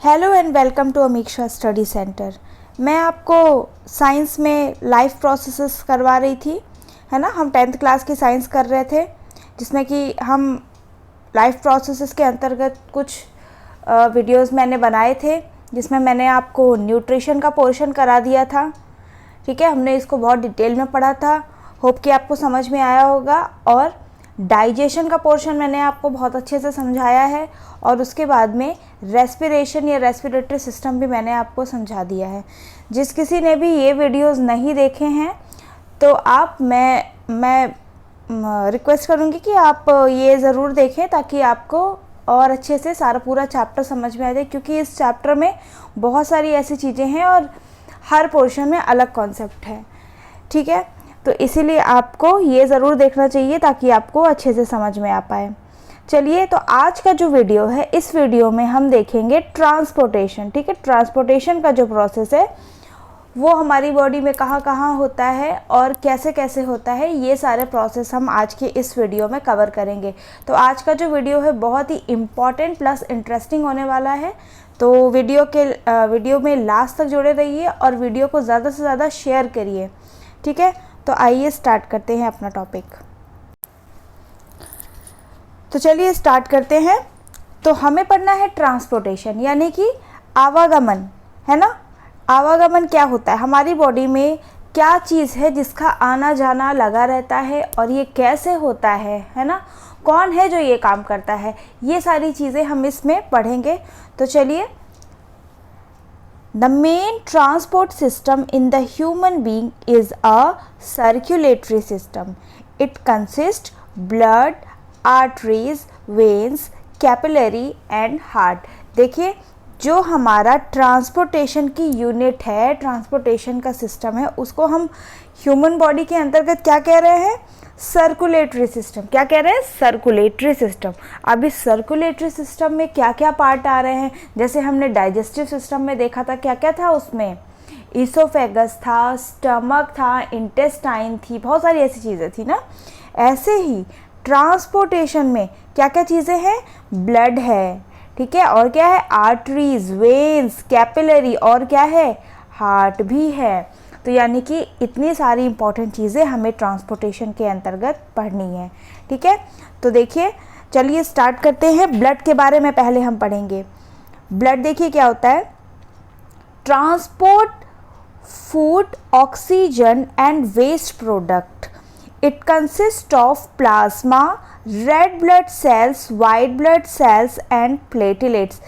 Hello and welcome to Amiksha study centre. मैं आपको science में लाइफ प्रोसेसेस करवा रही थी, है ना। हम 10th क्लास की साइंस कर रहे थे, जिसमें कि हम लाइफ प्रोसेसेस के अंतर्गत कुछ वीडियोस मैंने बनाए थे, जिसमें मैंने आपको न्यूट्रिशन का पोर्शन करा दिया था। ठीक है, हमने इसको बहुत डिटेल में पढ़ा था। होप कि आपको समझ में आया होगा। और डाइजेशन का पोर्शन मैंने आपको बहुत अच्छे से समझाया है, और उसके बाद में रेस्पिरेशन या रेस्पिरेटरी सिस्टम भी मैंने आपको समझा दिया है। जिस किसी ने भी ये वीडियोस नहीं देखे हैं तो आप मैं रिक्वेस्ट करूँगी कि आप ये ज़रूर देखें, ताकि आपको और अच्छे से सारा पूरा चैप्टर समझ में आ जाए, क्योंकि इस चैप्टर में बहुत सारी ऐसी चीज़ें हैं और हर पोर्शन में अलग कॉन्सेप्ट है। ठीक है, तो इसीलिए आपको ये ज़रूर देखना चाहिए ताकि आपको अच्छे से समझ में आ पाए। चलिए, तो आज का जो वीडियो है, इस वीडियो में हम देखेंगे ट्रांसपोर्टेशन। ठीक है, ट्रांसपोर्टेशन का जो प्रोसेस है वो हमारी बॉडी में कहाँ कहाँ होता है और कैसे कैसे होता है, ये सारे प्रोसेस हम आज के इस वीडियो में कवर करेंगे। तो आज का जो वीडियो है बहुत ही इम्पॉर्टेंट प्लस इंटरेस्टिंग होने वाला है। तो वीडियो में लास्ट तक जुड़े रहिए और वीडियो को ज़्यादा से ज़्यादा शेयर करिए। ठीक है, तो आइए स्टार्ट करते हैं अपना टॉपिक। तो चलिए स्टार्ट करते हैं। तो हमें पढ़ना है ट्रांसपोर्टेशन, यानी कि आवागमन, है ना। आवागमन क्या होता है, हमारी बॉडी में क्या चीज़ है जिसका आना जाना लगा रहता है, और ये कैसे होता है ना। कौन है जो ये काम करता है, ये सारी चीज़ें हम इसमें पढ़ेंगे। तो चलिए, The main transport system in the human being is a circulatory system. It consists blood, arteries, veins, capillary and heart. देखिए, जो हमारा ट्रांसपोर्टेशन की यूनिट है, ट्रांसपोर्टेशन का सिस्टम है, उसको हम ह्यूमन बॉडी के अंतर्गत क्या कह रहे हैं, सर्कुलेटरी सिस्टम। क्या कह रहे हैं, सर्कुलेटरी सिस्टम। अब इस सर्कुलेटरी सिस्टम में क्या क्या पार्ट आ रहे हैं, जैसे हमने डाइजेस्टिव सिस्टम में देखा था, क्या क्या था उसमें, ईसोफेगस था, स्टमक था, इंटेस्टाइन थी, बहुत सारी ऐसी चीज़ें थी ना। ऐसे ही ट्रांसपोर्टेशन में क्या क्या चीज़ें हैं, ब्लड है, ठीक है, और क्या है, आर्टरीज, वेन्स, कैपिलरी, और क्या है, हार्ट भी है। तो यानी कि इतनी सारी इंपॉर्टेंट चीज़ें हमें ट्रांसपोर्टेशन के अंतर्गत पढ़नी है। ठीक है, तो देखिए, चलिए स्टार्ट करते हैं। ब्लड के बारे में पहले हम पढ़ेंगे। ब्लड देखिए क्या होता है, transport food, oxygen and waste product. It consist of plasma, red blood cells, white blood cells and platelets.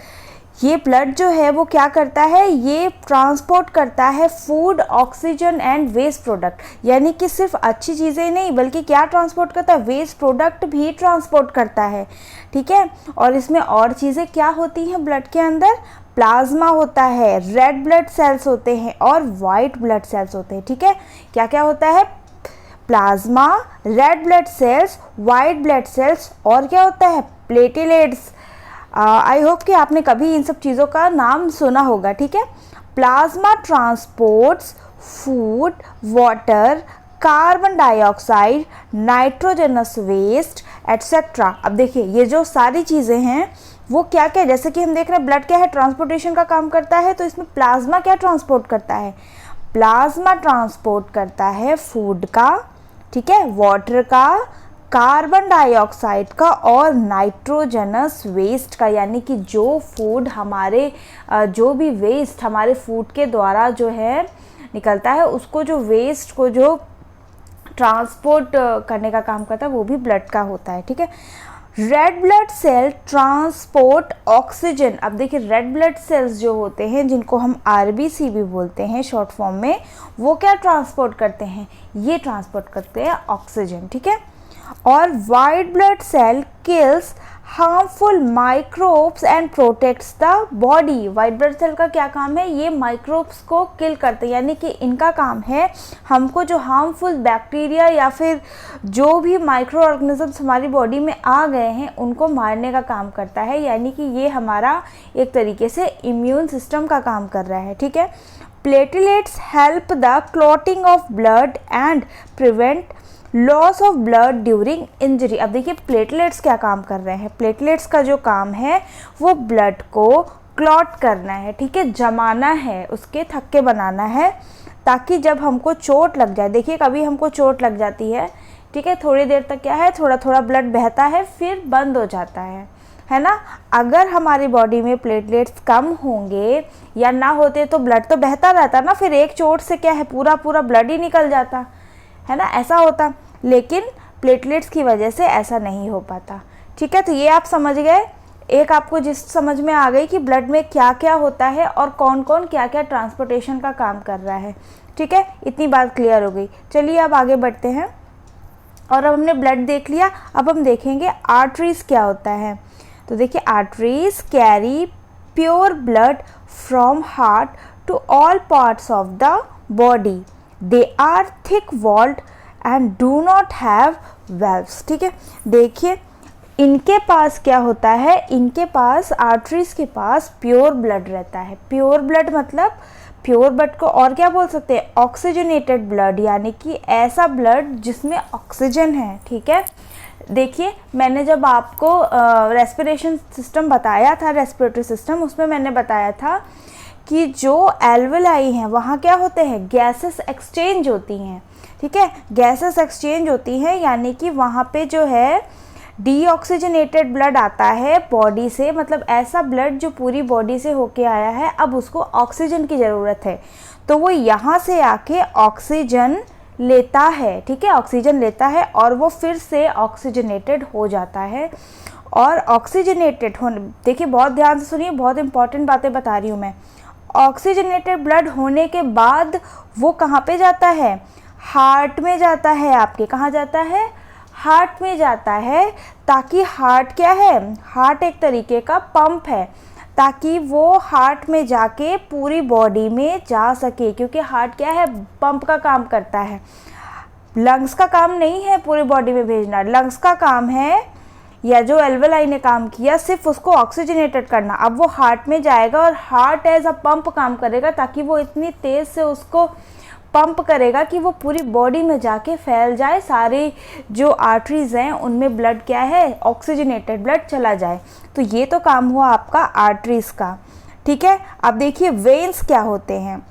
ये ब्लड जो है वो क्या करता है, ये ट्रांसपोर्ट करता है food, oxygen and waste product. यानी कि सिर्फ अच्छी चीज़ें नहीं, बल्कि क्या ट्रांसपोर्ट करता है, वेस्ट प्रोडक्ट भी ट्रांसपोर्ट करता है। ठीक है, और इसमें और चीज़ें क्या होती हैं ब्लड के अंदर, प्लाज्मा होता है, रेड ब्लड सेल्स होते हैं और वाइट ब्लड सेल्स होते हैं। ठीक है, क्या क्या होता है, plasma, red blood cells, white blood sales, और क्या होता है, प्लेटलेट्स। आई होप कि आपने कभी इन सब चीज़ों का नाम सुना होगा। ठीक है, plasma transports food, water, carbon dioxide, nitrogenous waste etcetera. अब देखिए, ये जो सारी चीज़ें हैं वो क्या क्या, जैसे कि हम देख रहे हैं ब्लड क्या है, ट्रांसपोर्टेशन का काम करता है। तो इसमें प्लाज्मा क्या ट्रांसपोर्ट करता है, प्लाज्मा ट्रांसपोर्ट करता है फूड का, ठीक है, वाटर का, कार्बन डाइऑक्साइड का और नाइट्रोजनस वेस्ट का। यानी कि जो फूड हमारे जो भी वेस्ट हमारे फूड के द्वारा जो है निकलता है, उसको जो वेस्ट को जो ट्रांसपोर्ट करने का काम करता है, वो भी ब्लड का होता है। ठीक है, red blood cell transport oxygen. अब देखिए, रेड ब्लड सेल्स जो होते हैं, जिनको हम आरबीसी भी बोलते हैं शॉर्ट फॉर्म में, वो क्या ट्रांसपोर्ट करते हैं, ये ट्रांसपोर्ट करते हैं ऑक्सीजन। ठीक है, और white blood cell kills harmful microbes and protects the body. White blood cell का क्या काम है, ये माइक्रोब्स को किल करते हैं। यानी कि इनका काम है हमको जो हार्मफुल बैक्टीरिया या फिर जो भी माइक्रो ऑर्गेनिजम्स हमारी बॉडी में आ गए हैं, उनको मारने का काम करता है। यानी कि ये हमारा एक तरीके से इम्यून सिस्टम का काम कर रहा है। ठीक है, platelets help the clotting of blood and prevent loss of blood during injury. अब देखिए, प्लेटलेट्स क्या काम कर रहे हैं, प्लेटलेट्स का जो काम है वो ब्लड को क्लॉट करना है, ठीक है, जमाना है, उसके थक्के बनाना है, ताकि जब हमको चोट लग जाए, देखिए कभी हमको चोट लग जाती है, ठीक है, थोड़ी देर तक क्या है, थोड़ा थोड़ा ब्लड बहता है, फिर बंद हो जाता है ना। अगर हमारी बॉडी में प्लेटलेट्स कम होंगे या ना होते तो ब्लड तो बहता रहता ना, फिर एक चोट से क्या है, पूरा पूरा ब्लड ही निकल जाता है ना, ऐसा होता। लेकिन प्लेटलेट्स की वजह से ऐसा नहीं हो पाता, ठीक है। तो ये आप समझ गए, एक आपको जिस समझ में आ गई कि ब्लड में क्या क्या होता है और कौन कौन क्या क्या ट्रांसपोर्टेशन का काम कर रहा है, ठीक है, इतनी बात क्लियर हो गई। चलिए अब आगे बढ़ते हैं। और अब हमने ब्लड देख लिया, अब हम देखेंगे आर्टरीज क्या होता है। तो देखिए, arteries carry pure blood from heart to all parts of the body. They are thick walled and do not have valves, ठीक है। देखिए इनके पास क्या होता है, इनके पास आर्टरीज के पास प्योर ब्लड रहता है। प्योर ब्लड मतलब, प्योर ब्लड को और क्या बोल सकते हैं, ऑक्सीजनेटेड ब्लड, यानी कि ऐसा ब्लड जिसमें ऑक्सीजन है, ठीक है। देखिए मैंने जब आपको रेस्पिरेशन सिस्टम बताया था, रेस्पिरेटरी सिस्टम, उसमें मैंने बताया था कि जो एल्वेलाई हैं वहाँ क्या होते हैं, गैसेस एक्सचेंज होती हैं, ठीक है, गैसेस एक्सचेंज होती हैं, यानी कि वहाँ पे जो है डीऑक्सीजनेटेड ब्लड आता है बॉडी से, मतलब ऐसा ब्लड जो पूरी बॉडी से होके आया है, अब उसको ऑक्सीजन की ज़रूरत है, तो वो यहाँ से आके ऑक्सीजन लेता है, ठीक है, ऑक्सीजन लेता है और वो फिर से ऑक्सीजनेटेड हो जाता है। और ऑक्सीजनेटेड होने, देखिए बहुत ध्यान से सुनिए, बहुत इंपॉर्टेंट बातें बता रही हूँ मैं। ऑक्सीजनेटेड ब्लड होने के बाद वो कहाँ पे जाता है, हार्ट में जाता है आपके, कहाँ जाता है, हार्ट में जाता है, ताकि हार्ट क्या है, हार्ट एक तरीके का पंप है, ताकि वो हार्ट में जाके पूरी बॉडी में जा सके, क्योंकि हार्ट क्या है, पंप का काम करता है। लंग्स का काम नहीं है पूरी बॉडी में भेजना, लंग्स का काम है, या जो एल्वेलाई ने काम किया सिर्फ उसको ऑक्सीजनेटेड करना। अब वो हार्ट में जाएगा और हार्ट एज अ पंप काम करेगा, ताकि वो इतनी तेज़ से उसको पंप करेगा कि वो पूरी बॉडी में जाके फैल जाए, सारी जो आर्टरीज हैं उनमें ब्लड क्या है, ऑक्सीजनेटेड ब्लड चला जाए। तो ये तो काम हुआ आपका आर्टरीज का, ठीक है। अब देखिए वेन्स क्या होते हैं।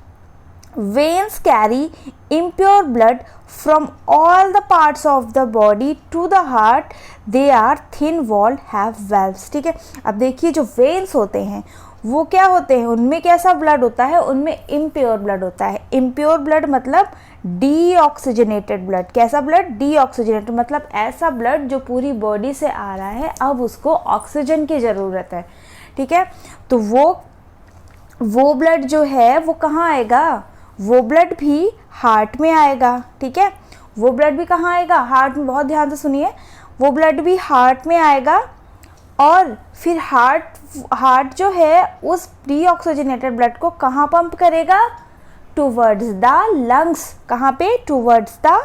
Veins carry impure blood from all the parts of the body to the heart. They are thin walled, have valves, ठीक है। अब देखिए जो वेन्स होते हैं वो क्या होते हैं, उनमें कैसा ब्लड होता है, उनमें इम्प्योर ब्लड होता है। इम्प्योर ब्लड मतलब डीऑक्सीजनेटेड ब्लड, कैसा ब्लड, डीऑक्सीजनेटेड, मतलब ऐसा ब्लड जो पूरी बॉडी से आ रहा है, अब उसको ऑक्सीजन की ज़रूरत है, ठीक है। तो वो ब्लड जो है वो कहाँ आएगा, वो ब्लड भी हार्ट में आएगा, ठीक है। वो ब्लड भी कहाँ आएगा, हार्ट में, बहुत ध्यान से सुनिए, वो ब्लड भी हार्ट में आएगा और फिर हार्ट जो है उस डीऑक्सीजनेटेड ब्लड को कहाँ पंप करेगा, टूवर्ड्स द लंग्स, कहाँ पे, टूवर्ड्स द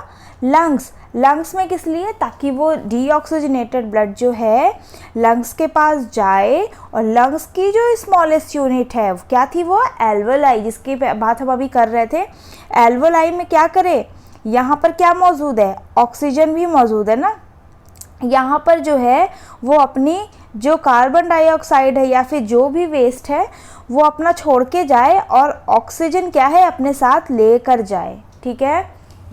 लंग्स। लंग्स में किस लिए, ताकि वो डीऑक्सीजनेटेड ब्लड जो है लंग्स के पास जाए, और लंग्स की जो स्मॉलेस्ट यूनिट है क्या थी, वो एल्वेलाई, जिसकी बात हम अभी कर रहे थे। एल्वेलाई में क्या करे, यहाँ पर क्या मौजूद है, ऑक्सीजन भी मौजूद है ना, यहाँ पर जो है वो अपनी जो कार्बन डाइऑक्साइड है या फिर जो भी वेस्ट है वो अपना छोड़ के जाए और ऑक्सीजन क्या है अपने साथ लेकर जाए, ठीक है।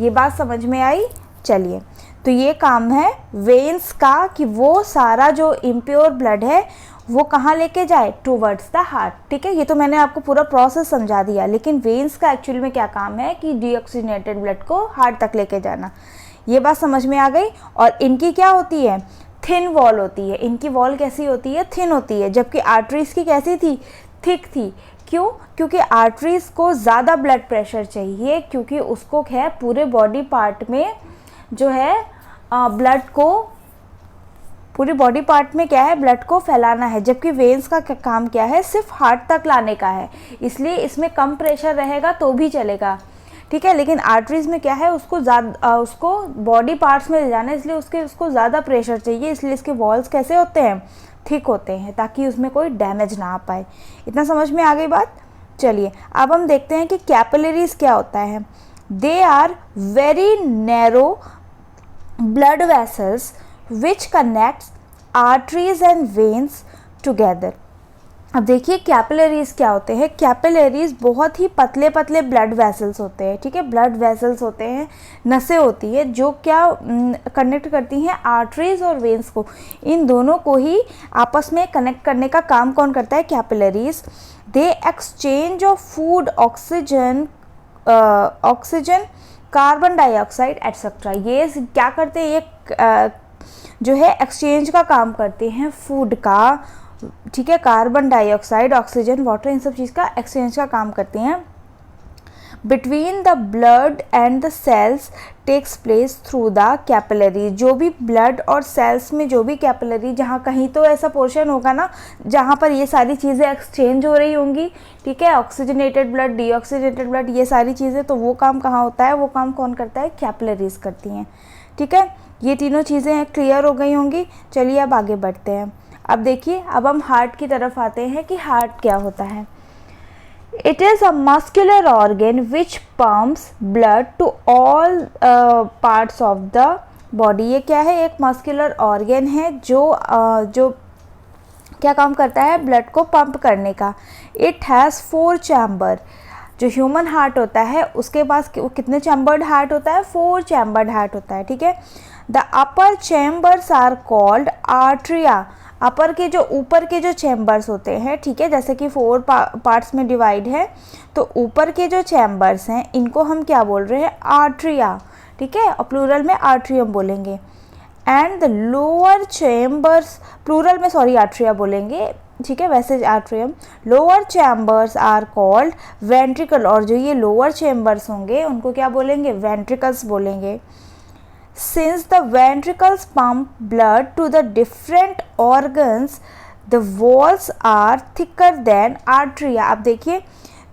ये बात समझ में आई। चलिए, तो ये काम है वेन्स का कि वो सारा जो इम्प्योर ब्लड है वो कहाँ लेके जाए, टूवर्ड्स द हार्ट, ठीक है। ये तो मैंने आपको पूरा प्रोसेस समझा दिया, लेकिन वेन्स का एक्चुअल में क्या काम है कि डीऑक्सीजनेटेड ब्लड को हार्ट तक लेके जाना। ये बात समझ में आ गई। और इनकी क्या होती है, थिन वॉल होती है। इनकी वॉल कैसी होती है, थिन होती है, जबकि आर्टरीज की कैसी थी, थिक थी। क्यों, क्योंकि आर्टरीज को ज़्यादा ब्लड प्रेशर चाहिए, क्योंकि उसको है पूरे बॉडी पार्ट में जो है ब्लड को, पूरी बॉडी पार्ट में क्या है, ब्लड को फैलाना है, जबकि वेन्स का काम क्या है, सिर्फ हार्ट तक लाने का है। इसलिए इसमें कम प्रेशर रहेगा तो भी चलेगा, ठीक है। लेकिन आर्टरीज में क्या है, उसको बॉडी पार्ट्स में ले जाना है, इसलिए उसको ज़्यादा प्रेशर चाहिए, इसलिए इसके वॉल्स कैसे होते हैं, थिक होते हैं, ताकि उसमें कोई डैमेज ना आ पाए। इतना समझ में आ गई बात। चलिए अब हम देखते हैं कि कैपिलरीज क्या होता है। They are very narrow blood vessels which connects arteries and veins together. अब देखिए कैपिलरीज क्या होते हैं। कैपिलरीज बहुत ही पतले पतले ब्लड वेसल्स होते हैं, ठीक है। ब्लड वेसल्स होते हैं, नसें होती है जो क्या कनेक्ट करती हैं आर्टरीज और वेन्स को। इन दोनों को ही आपस में कनेक्ट करने का काम कौन करता है? Capillaries. They exchange of food, oxygen, carbon dioxide etcetera. ये क्या करते हैं? ये जो है एक्सचेंज का काम करते हैं फूड का, ठीक है। कार्बन डाइऑक्साइड, ऑक्सीजन, वाटर, इन सब चीज़ का एक्सचेंज का काम करते हैं। Between the blood and the cells takes place through the capillary. जो भी ब्लड और सेल्स में जो भी कैपिलरी, जहाँ कहीं तो ऐसा पोर्शन होगा ना जहाँ पर ये सारी चीज़ें एक्सचेंज हो रही होंगी, ठीक है। ऑक्सीजनेटेड ब्लड, डीऑक्सीजनेटेड ब्लड, ये सारी चीज़ें, तो वो काम कहाँ होता है? वो काम कौन करता है? कैपिलरीज करती हैं, ठीक है। ये तीनों चीज़ें क्लियर हो गई होंगी। चलिए अब आगे बढ़ते हैं। अब देखिए, अब हम हार्ट की तरफ आते हैं कि हार्ट क्या होता है। It is a muscular organ which pumps blood to all parts of the body. ये क्या है? एक मस्कुलर ऑर्गन है जो क्या काम करता है? ब्लड को पंप करने का। It has 4 chamber. जो ह्यूमन हार्ट होता है उसके पास कितने चैम्बर्ड हार्ट होता है? 4 चैम्बर्ड हार्ट होता है, ठीक है। The upper chambers are called atria. Upper के जो ऊपर के जो चैम्बर्स होते हैं, ठीक है, जैसे कि 4 पार्ट्स में डिवाइड है, तो ऊपर के जो चैम्बर्स हैं इनको हम क्या बोल रहे हैं? आर्ट्रिया, ठीक है। और प्लूरल में आर्ट्रियम बोलेंगे। And the lower chambers, plural में सॉरी आर्ट्रिया बोलेंगे, ठीक है, वैसे atrium. Lower chambers are called ventricle. और जो ये लोअर चैम्बर्स होंगे उनको क्या बोलेंगे? वेंट्रिकल्स बोलेंगे। Since the ventricles pump blood to the different organs, the walls are thicker than arteria. अब देखिए,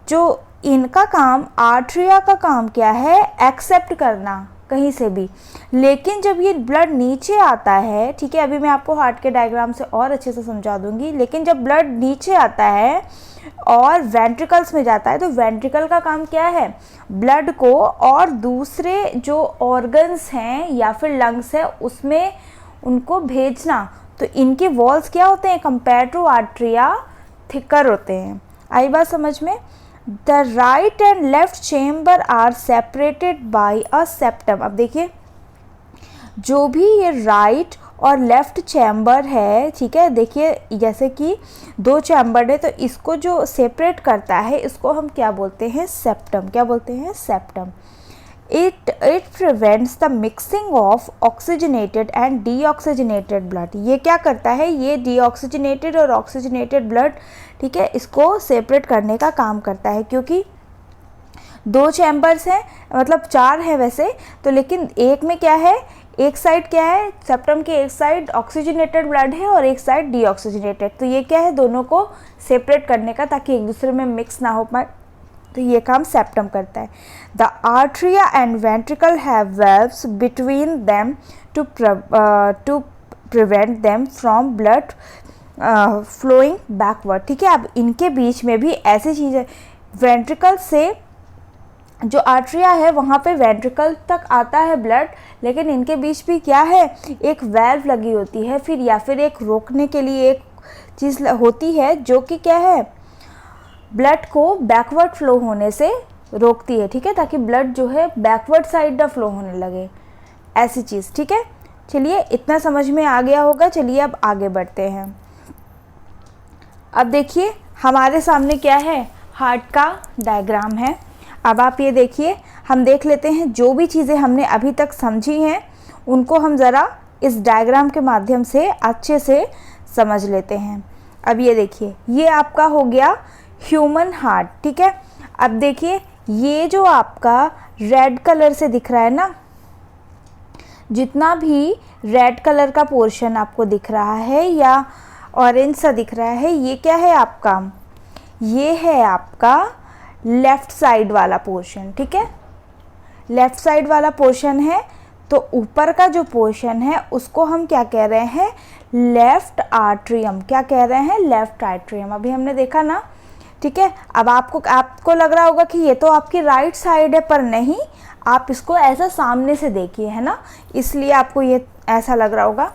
जो इनका काम, आर्ट्रिया का काम क्या है? एक्सेप्ट करना कहीं से भी। लेकिन जब ये ब्लड नीचे आता है, ठीक है, अभी मैं आपको हार्ट के डायग्राम से और अच्छे से समझा दूंगी, लेकिन जब ब्लड नीचे आता है और वेंट्रिकल्स में जाता है, तो वेंट्रिकल का काम क्या है? ब्लड को और दूसरे जो ऑर्गन्स हैं या फिर लंग्स है उसमें उनको भेजना। तो इनके वॉल्स क्या होते हैं? कंपेयर टू आर्ट्रिया थिकर होते हैं। आई बात समझ में? The right and left chamber are separated by a septum. अब देखिए, जो भी ये राइट और लेफ्ट चैम्बर है, ठीक है, देखिए जैसे कि 2 चैम्बर है, तो इसको जो सेपरेट करता है इसको हम क्या बोलते हैं? सेप्टम। क्या बोलते हैं? Septum. It prevents the mixing of oxygenated and deoxygenated blood. ये क्या करता है? ये डीऑक्सीजनेटेड और ऑक्सीजनेटेड ब्लड, ठीक है, इसको सेपरेट करने का काम करता है। क्योंकि 2 चैम्बर्स हैं, मतलब 4 हैं वैसे तो, लेकिन एक में क्या है? एक साइड क्या है? सेप्टम के एक साइड ऑक्सीजनेटेड ब्लड है और एक साइड डीऑक्सीजनेटेड। तो ये क्या है? दोनों को सेपरेट करने का, ताकि एक दूसरे में मिक्स ना हो पाए। तो ये काम सेप्टम करता है। The atria and ventricle have valves between them to prevent them from blood flowing backward, ठीक है। अब इनके बीच में भी ऐसी चीज़ें, वेंट्रिकल से जो आर्ट्रिया है वहाँ पे वेंट्रिकल तक आता है ब्लड, लेकिन इनके बीच भी क्या है? एक वेल्व लगी होती है, फिर या फिर एक रोकने के लिए एक चीज़ होती है जो कि क्या है? ब्लड को बैकवर्ड फ्लो होने से रोकती है, ठीक है, ताकि ब्लड जो है बैकवर्ड साइड ना फ्लो होने लगे, ऐसी चीज़, ठीक है। चलिए, इतना समझ में आ गया होगा। चलिए अब आगे बढ़ते हैं। अब देखिए, हमारे सामने क्या है? हार्ट का डायग्राम है। अब आप ये देखिए, हम देख लेते हैं जो भी चीज़ें हमने अभी तक समझी हैं उनको हम ज़रा इस डायग्राम के माध्यम से अच्छे से समझ लेते हैं। अब ये देखिए, ये आपका हो गया ह्यूमन हार्ट, ठीक है। अब देखिए, ये जो आपका रेड कलर से दिख रहा है ना, जितना भी रेड कलर का पोर्शन आपको दिख रहा है या ऑरेंज सा दिख रहा है, ये क्या है आपका? ये है आपका लेफ़्ट साइड वाला पोर्शन, ठीक है। लेफ़्ट साइड वाला पोर्शन है, तो ऊपर का जो पोर्शन है उसको हम क्या कह रहे हैं? Left atrium. क्या कह रहे हैं? Left atrium. अभी हमने देखा ना, ठीक है। अब आपको लग रहा होगा कि ये तो आपकी राइट साइड है, पर नहीं, आप इसको ऐसा सामने से देखिए, है ना, इसलिए आपको ये ऐसा लग रहा होगा।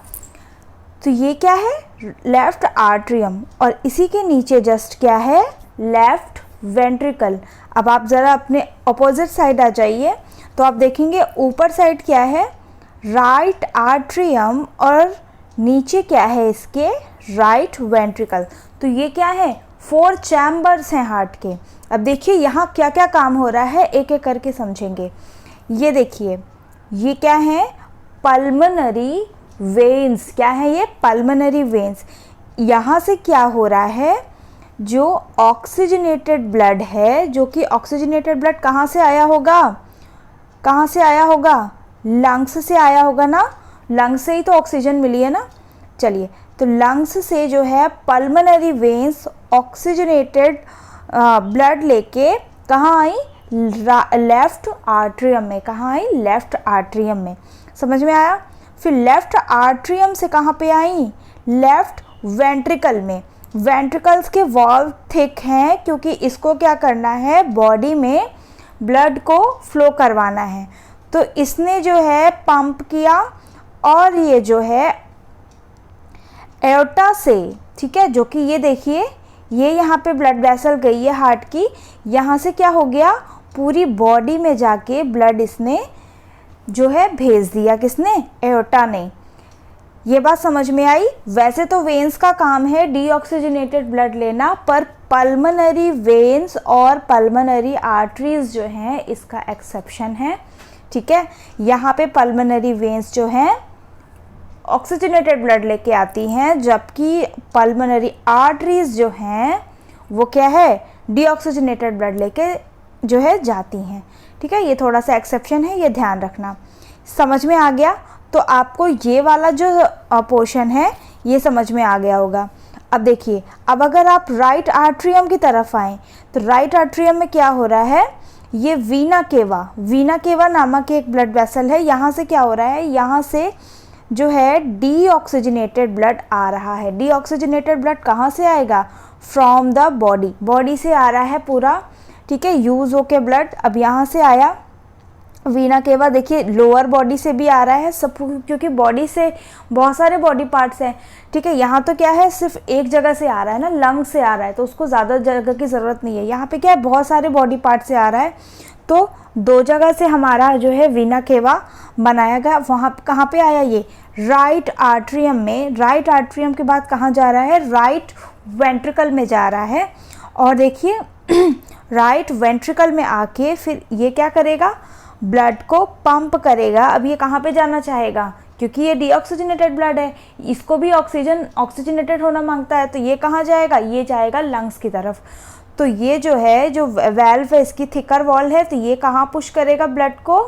तो ये क्या है? लेफ्ट आर्ट्रियम, और इसी के नीचे जस्ट क्या है, लेफ्ट वेंट्रिकल। अब आप ज़रा अपने अपोजिट साइड आ जाइए तो आप देखेंगे ऊपर साइड क्या है, राइट आर्ट्रियम, और नीचे क्या है इसके, राइट वेंट्रिकल। तो ये क्या है, 4 चैम्बर्स हैं हार्ट के। अब देखिए यहाँ क्या क्या काम हो रहा है, एक एक करके समझेंगे। ये देखिए, ये क्या है, पल्मोनरी वेन्स। क्या है ये, पल्मोनरी वेन्स। यहाँ से क्या हो रहा है, जो ऑक्सीजनेटेड ब्लड है, जो कि ऑक्सीजनेटेड ब्लड कहाँ से आया होगा, कहाँ से आया होगा, लंग्स से आया होगा ना, लंग्स से ही तो ऑक्सीजन मिली है ना। चलिए, तो लंग्स से जो है पल्मोनरी वेन्स ऑक्सीजनेटेड ब्लड लेके कहाँ आई, लेफ्ट आर्ट्रियम में। कहाँ आई, लेफ्ट आर्ट्रियम में। समझ में आया। फिर लेफ्ट आर्ट्रियम से कहाँ पे आई, लेफ्ट वेंट्रिकल में। वेंट्रिकल्स के वॉल थिक हैं क्योंकि इसको क्या करना है, बॉडी में ब्लड को फ्लो करवाना है। तो इसने जो है पंप किया, और ये जो है एओर्टा से, ठीक है, जो कि ये देखिए, ये यहाँ पे ब्लड वेसल गई है हार्ट की, यहाँ से क्या हो गया, पूरी बॉडी में जाके ब्लड इसने जो है भेज दिया। किसने, एओर्टा ने। ये बात समझ में आई। वैसे तो वेन्स का काम है डीऑक्सीजनेटेड ब्लड लेना, पर पल्मोनरी वेन्स और पल्मोनरी आर्टरीज जो हैं इसका एक्सेप्शन है। ठीक है, यहाँ पे पल्मोनरी वेन्स जो हैं ऑक्सीजनेटेड ब्लड लेके आती हैं, जबकि पल्मोनरी आर्टरीज जो हैं वो क्या है, डीऑक्सीजनेटेड ब्लड लेके जो है जाती हैं। ठीक है, ये थोड़ा सा एक्सेप्शन है, ये ध्यान रखना। समझ में आ गया। तो आपको ये वाला जो पोर्शन है ये समझ में आ गया होगा। अब देखिए, अब अगर आप राइट आर्ट्रियम की तरफ आएँ तो राइट आर्ट्रियम में क्या हो रहा है, ये वीना केवा नामक एक ब्लड वेसल है। यहाँ से क्या हो रहा है, यहाँ से जो है डीऑक्सीजनेटेड ब्लड आ रहा है। डीऑक्सीजनेटेड ब्लड कहाँ से आएगा, फ्रॉम द बॉडी से आ रहा है पूरा। ठीक है, यूज़ होके ब्लड अब यहाँ से आया वीना केवा। देखिए लोअर बॉडी से भी आ रहा है सब, क्योंकि बॉडी से बहुत सारे बॉडी पार्ट्स हैं। ठीक है, यहाँ तो क्या है, सिर्फ एक जगह से आ रहा है ना, लंग से आ रहा है, तो उसको ज़्यादा जगह की ज़रूरत नहीं है। यहाँ पे क्या है, बहुत सारे बॉडी पार्ट से आ रहा है, तो 2 जगह से हमारा जो है वीना केवा बनाया गया। वहाँ कहाँ पे आया, ये राइट आर्ट्रियम में। राइट आर्ट्रियम के बाद कहाँ जा रहा है, राइट वेंट्रिकल में जा रहा है। और देखिए राइट वेंट्रिकल में आके फिर ये क्या करेगा, ब्लड को पंप करेगा। अब ये कहाँ पे जाना चाहेगा, क्योंकि ये डीऑक्सीजनेटेड ब्लड है, इसको भी ऑक्सीजनेटेड होना मांगता है, तो ये कहाँ जाएगा, ये जाएगा लंग्स की तरफ। तो ये जो है, जो वेल्व है इसकी थिकर वॉल है, तो ये कहाँ पुश करेगा ब्लड को,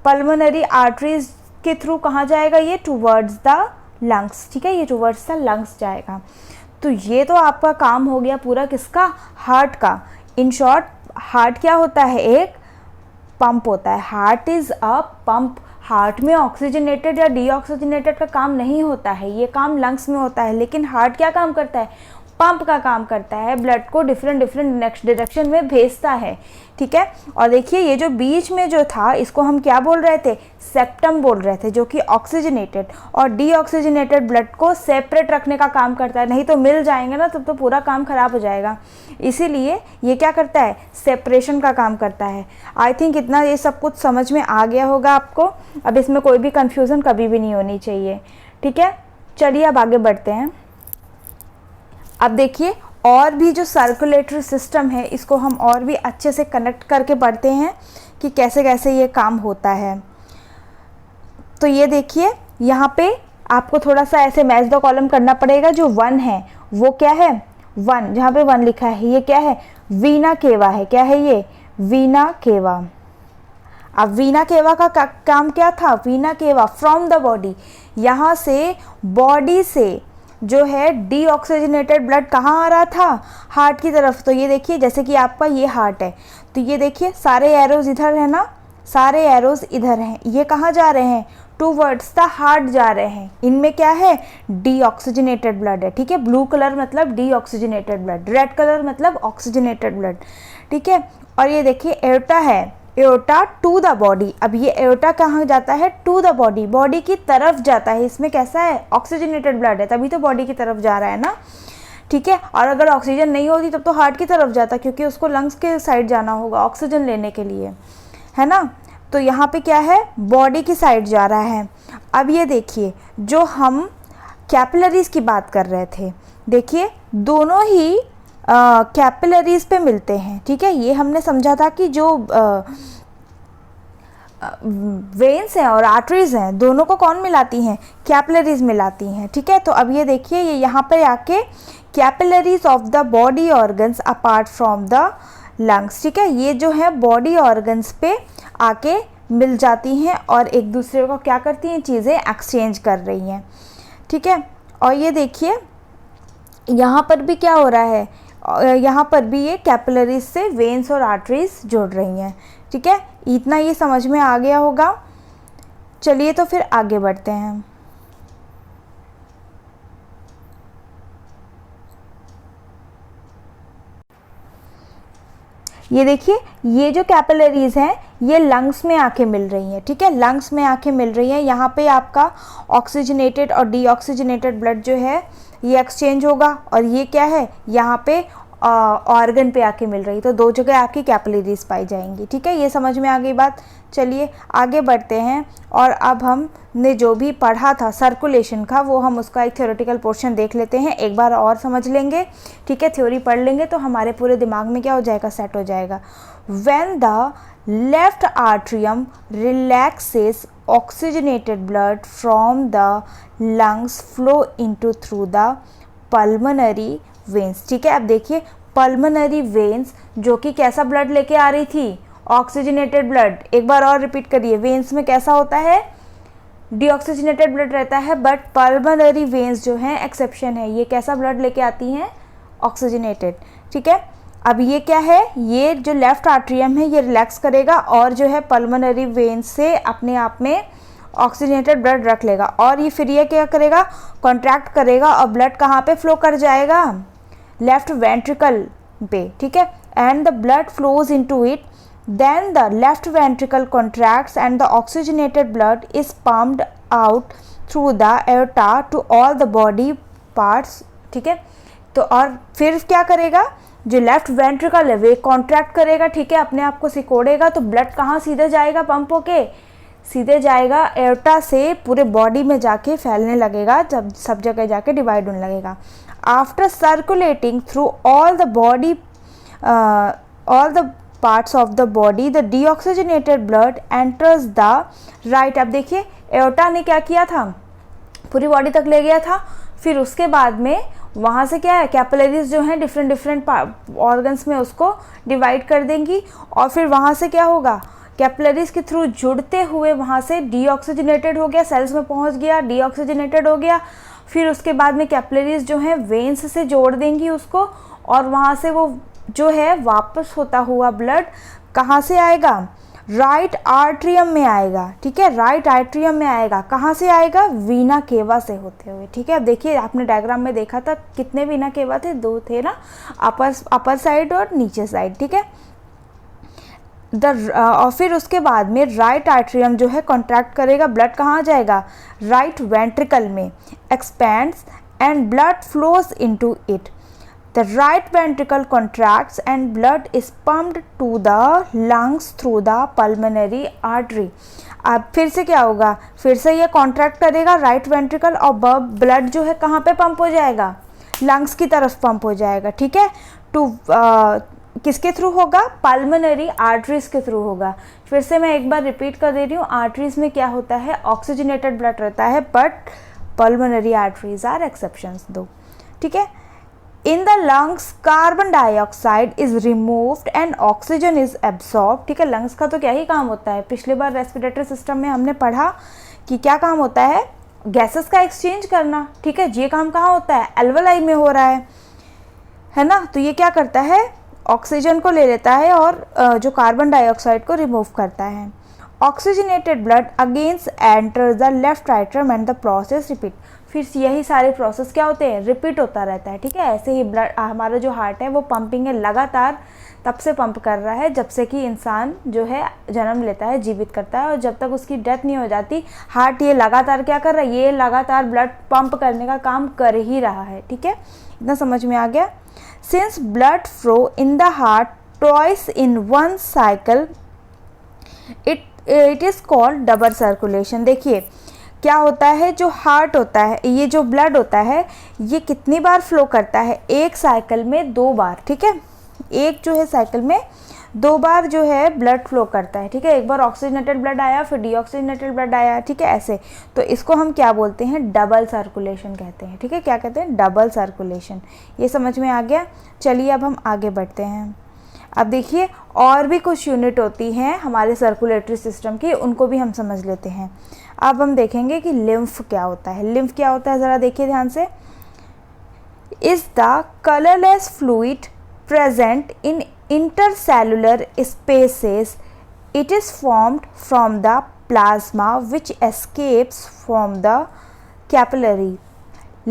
पल्मोनरी आर्टरीज के थ्रू कहाँ जाएगा, ये टूवर्ड्स द लंग्स। ठीक है, ये टूवर्ड्स द लंग्स जाएगा। तो ये तो आपका काम हो गया पूरा किसका, हार्ट का। इन शॉर्ट, हार्ट क्या होता है, एक पंप होता है। Heart is a pump. Heart में ऑक्सीजनेटेड या डीऑक्सीजनेटेड का काम नहीं होता है, ये काम लंग्स में होता है। लेकिन हार्ट क्या काम करता है, पंप का काम करता है, ब्लड को डिफरेंट डायरेक्शन में भेजता है। ठीक है, और देखिए ये जो बीच में जो था इसको हम क्या बोल रहे थे, सेप्टम बोल रहे थे, जो कि ऑक्सीजनेटेड और डीऑक्सीजनेटेड ब्लड को सेपरेट रखने का काम करता है। नहीं तो मिल जाएंगे ना, तब तो पूरा काम खराब हो जाएगा। इसीलिए ये क्या करता है, सेपरेशन का काम करता है। आई थिंक इतना ये सब कुछ समझ में आ गया होगा आपको। अब इसमें कोई भी कन्फ्यूज़न कभी भी नहीं होनी चाहिए। ठीक है, चलिए अब आगे बढ़ते हैं। अब देखिए, और भी जो सर्कुलेटरी सिस्टम है इसको हम और भी अच्छे से कनेक्ट करके पढ़ते हैं कि कैसे कैसे ये काम होता है। तो ये देखिए, यहाँ पे आपको थोड़ा सा ऐसे मैच द कॉलम करना पड़ेगा। जो 1 है वो क्या है, 1, जहाँ पे 1 लिखा है ये क्या है, वीना केवा है। क्या है ये, वीना केवा। अब वीना केवा का काम क्या था, वीना केवा फ्रॉम द बॉडी, यहाँ से बॉडी से जो है डीऑक्सीजनेटेड ब्लड कहाँ आ रहा था, हार्ट की तरफ। तो ये देखिए, जैसे कि आपका ये हार्ट है, तो ये देखिए सारे एरोज इधर है ना, सारे एरोज इधर हैं। ये कहाँ जा रहे हैं, टूवर्ड्स द हार्ट जा रहे हैं। इनमें क्या है, डीऑक्सीजनेटेड ब्लड है। ठीक है, ब्लू कलर मतलब डीऑक्सीजनेटेड ब्लड, रेड कलर मतलब ऑक्सीजनेटेड ब्लड। ठीक है, और ये देखिए एओर्टा है। Aorta to the body. अब ये एओर्टा कहाँ जाता है? टू द बॉडी, बॉडी की तरफ जाता है। इसमें कैसा है? ऑक्सीजनेटेड ब्लड है, तभी तो बॉडी की तरफ जा रहा है ना, ठीक है। और अगर ऑक्सीजन नहीं होती तब तो हार्ट की तरफ जाता, क्योंकि उसको लंग्स के साइड जाना होगा ऑक्सीजन लेने के लिए, है ना। तो यहाँ पे क्या है? बॉडी की साइड जा रहा है। अब ये देखिए, जो हम कैपिलरीज की बात कर रहे थे, देखिए दोनों ही कैपिलरीज पे मिलते हैं, ठीक है। ये हमने समझा था कि जो वेन्स हैं और आर्टरीज हैं, दोनों को कौन मिलाती हैं? कैपिलरीज मिलाती हैं, ठीक है। तो अब ये देखिए, ये यहाँ पर आके capillaries of the body organs apart from the lungs, ठीक है। ये जो है बॉडी ऑर्गन्स पे आके मिल जाती हैं और एक दूसरे को क्या करती हैं? चीज़ें एक्सचेंज कर रही हैं, ठीक है। और ये देखिए यहाँ पर भी क्या हो रहा है? यहाँ पर भी ये कैपिलरीज से वेन्स और आर्टरीज जुड़ रही हैं, ठीक है। इतना ये समझ में आ गया होगा। चलिए तो फिर आगे बढ़ते हैं। ये देखिए, ये जो कैपिलरीज हैं ये लंग्स में आके मिल रही हैं, ठीक है। लंग्स में आके मिल रही हैं। यहाँ पे आपका ऑक्सीजनेटेड और डीऑक्सीजनेटेड ब्लड जो है ये एक्सचेंज होगा, और ये क्या है? यहाँ पे ऑर्गन पे आके मिल रही, तो दो जगह आपकी कैपिलरीज पाई जाएंगी, ठीक है। ये समझ में आ गई बात। चलिए आगे बढ़ते हैं, और अब हमने जो भी पढ़ा था सर्कुलेशन का, वो हम उसका एक थ्योरेटिकल पोर्शन देख लेते हैं, एक बार और समझ लेंगे, ठीक है। थ्योरी पढ़ लेंगे तो हमारे पूरे दिमाग में क्या हो जाएगा? सेट हो जाएगा। When the left atrium relaxes, oxygenated blood from the lungs flow into through the pulmonary veins, ठीक है। अब देखिए, पल्मोनरी वेन्स जो कि कैसा ब्लड लेके आ रही थी? Oxygenated blood. एक बार और रिपीट करिए, वेन्स में कैसा होता है? डीऑक्सीजनेटेड ब्लड रहता है, बट पल्मोनरी वेन्स जो हैं एक्सेप्शन है, ये कैसा ब्लड लेके आती हैं? ऑक्सीजनेटेड, ठीक है। अब ये क्या है? ये जो लेफ्ट आर्ट्रियम है ये रिलैक्स करेगा और जो है पल्मोनरी वेन्स से अपने आप में ऑक्सीजनेटेड ब्लड रख लेगा, और ये फिर ये क्या करेगा? कॉन्ट्रैक्ट करेगा, और ब्लड कहाँ पे फ्लो कर जाएगा? लेफ्ट वेंट्रिकल पे, ठीक है। And the blood flows into it, then the left ventricle contracts and the oxygenated blood is pumped out through the aorta to all the body parts, ठीक है। तो और फिर क्या करेगा? जो लेफ्ट वेंट्रिकल है वे कॉन्ट्रैक्ट करेगा, ठीक है, अपने आप को सिकोड़ेगा, तो ब्लड कहाँ सीधे जाएगा? पंप होके सीधे जाएगा एओर्टा से पूरे बॉडी में जाके फैलने लगेगा, जब सब जगह जाके डिवाइड होने लगेगा। After circulating through all the body, all the parts of the body, the deoxygenated blood enters the right. अब देखिए, एओर्टा ने क्या किया था? पूरी बॉडी तक ले गया था। फिर उसके बाद में वहाँ से क्या है? कैपिलरीज जो हैं डिफरेंट डिफरेंट ऑर्गन्स में उसको डिवाइड कर देंगी, और फिर वहाँ से क्या होगा? कैपिलरीज के थ्रू जुड़ते हुए वहाँ से डीऑक्सीजनेटेड हो गया, सेल्स में पहुँच गया, डीऑक्सीजनेटेड हो गया। फिर उसके बाद में कैपिलरीज जो हैं वेन्स से जोड़ देंगी उसको, और वहाँ से वो जो है वापस होता हुआ ब्लड कहाँ से आएगा? राइट आर्ट्रियम में आएगा, ठीक है। राइट आर्ट्रियम में आएगा। कहाँ से आएगा? वीना केवा से होते हुए, ठीक है। अब देखिए, आपने डायग्राम में देखा था कितने वीना केवा थे? दो थे ना, अपर साइड और नीचे साइड, ठीक है। और फिर उसके बाद में राइट आर्ट्रियम जो है कॉन्ट्रैक्ट करेगा, ब्लड कहाँ जाएगा? राइट वेंट्रिकल में expands and blood flows into it. The right ventricle contracts and blood is pumped to the lungs through the pulmonary artery. अब फिर से क्या होगा? फिर से ये कॉन्ट्रैक्ट करेगा राइट वेंट्रिकल, और ब्लड जो है कहाँ पे पंप हो जाएगा? लंग्स की तरफ पंप हो जाएगा, ठीक है। टू किसके थ्रू होगा? पल्मोनरी आर्टरीज के थ्रू होगा। फिर से मैं एक बार रिपीट कर दे रही हूँ, आर्टरीज में क्या होता है? ऑक्सीजनेटेड ब्लड रहता है, but pulmonary arteries are exceptions though, ठीक है। In the lungs carbon dioxide is removed and oxygen is absorb, ठीक है। लंग्स का तो क्या ही काम होता है? पिछले बार रेस्पिरेटरी सिस्टम में हमने पढ़ा कि क्या काम होता है? गैसेस का एक्सचेंज करना, ठीक है। ये काम कहाँ होता है? एल्वेलाई में हो रहा है ना। तो ये क्या करता है? ऑक्सीजन को ले लेता है और जो कार्बन डाइऑक्साइड को रिमूव करता है। Oxygenated blood against enter the left atrium and the process repeat. फिर यही सारे प्रोसेस क्या होते हैं, रिपीट होता रहता है, ठीक है। ऐसे ही ब्लड, हमारा जो हार्ट है वो पंपिंग है लगातार, तब से पंप कर रहा है जब से कि इंसान जो है जन्म लेता है, जीवित करता है, और जब तक उसकी डेथ नहीं हो जाती हार्ट ये लगातार क्या कर रहा है, ये लगातार ब्लड पंप करने का काम कर ही रहा है, ठीक है। इतना समझ में आ गया। Since blood flow in the heart twice in one cycle it is called double circulation. देखिए क्या होता है, जो हार्ट होता है, ये जो ब्लड होता है ये कितनी बार फ्लो करता है, एक साइकिल में 2 बार, ठीक है। एक जो है साइकिल में 2 बार जो है ब्लड फ्लो करता है, ठीक है। एक बार ऑक्सीजनेटेड ब्लड आया, फिर डीऑक्सीजनेटेड ब्लड आया, ठीक है, ऐसे। तो इसको हम क्या बोलते हैं, डबल सर्कुलेशन कहते हैं, ठीक है। क्या कहते हैं, डबल सर्कुलेशन। ये समझ में आ गया। चलिए अब हम आगे बढ़ते हैं। अब देखिए और भी कुछ यूनिट होती हैं हमारे सर्कुलेटरी सिस्टम की, उनको भी हम समझ लेते हैं। अब हम देखेंगे कि लिम्फ क्या होता है। लिम्फ क्या होता है, ज़रा देखिए ध्यान से। Is the colourless fluid present in intercellular spaces. It is formed from the plasma which escapes from the capillary.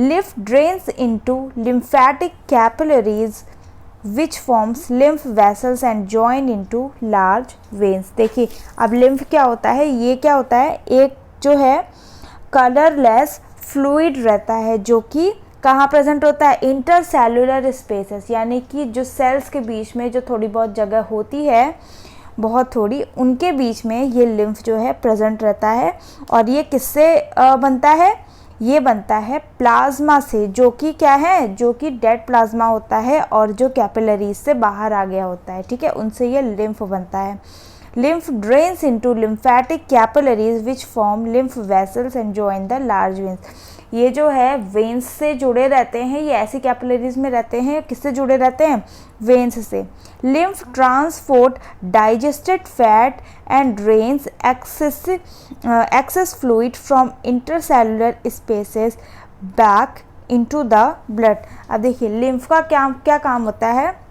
Lymph drains into lymphatic capillaries which forms lymph vessels and join into large veins. देखिए अब lymph क्या होता है, ये क्या होता है, एक जो है कलरलेस फ्लूइड रहता है जो कि कहाँ प्रेजेंट होता है, इंटरसेलुलर स्पेसेस, यानी कि जो सेल्स के बीच में जो थोड़ी बहुत जगह होती है, बहुत थोड़ी, उनके बीच में ये लिम्फ जो है प्रेजेंट रहता है। और ये किससे बनता है, ये बनता है प्लाज्मा से, जो कि क्या है, जो कि डेड प्लाज्मा होता है और जो कैपिलरीज से बाहर आ गया होता है, ठीक है, उनसे ये लिम्फ बनता है। Lymph drains into lymphatic capillaries which form lymph vessels and join the large veins. ये जो है वेन्स से जुड़े रहते हैं, ये ऐसी कैपिलरीज में रहते हैं, किससे जुड़े रहते हैं, वेन्स से। Lymph transport digested fat and drains access fluid from intercellular spaces back into the blood. अब देखिए लिम्फ का क्या काम होता है,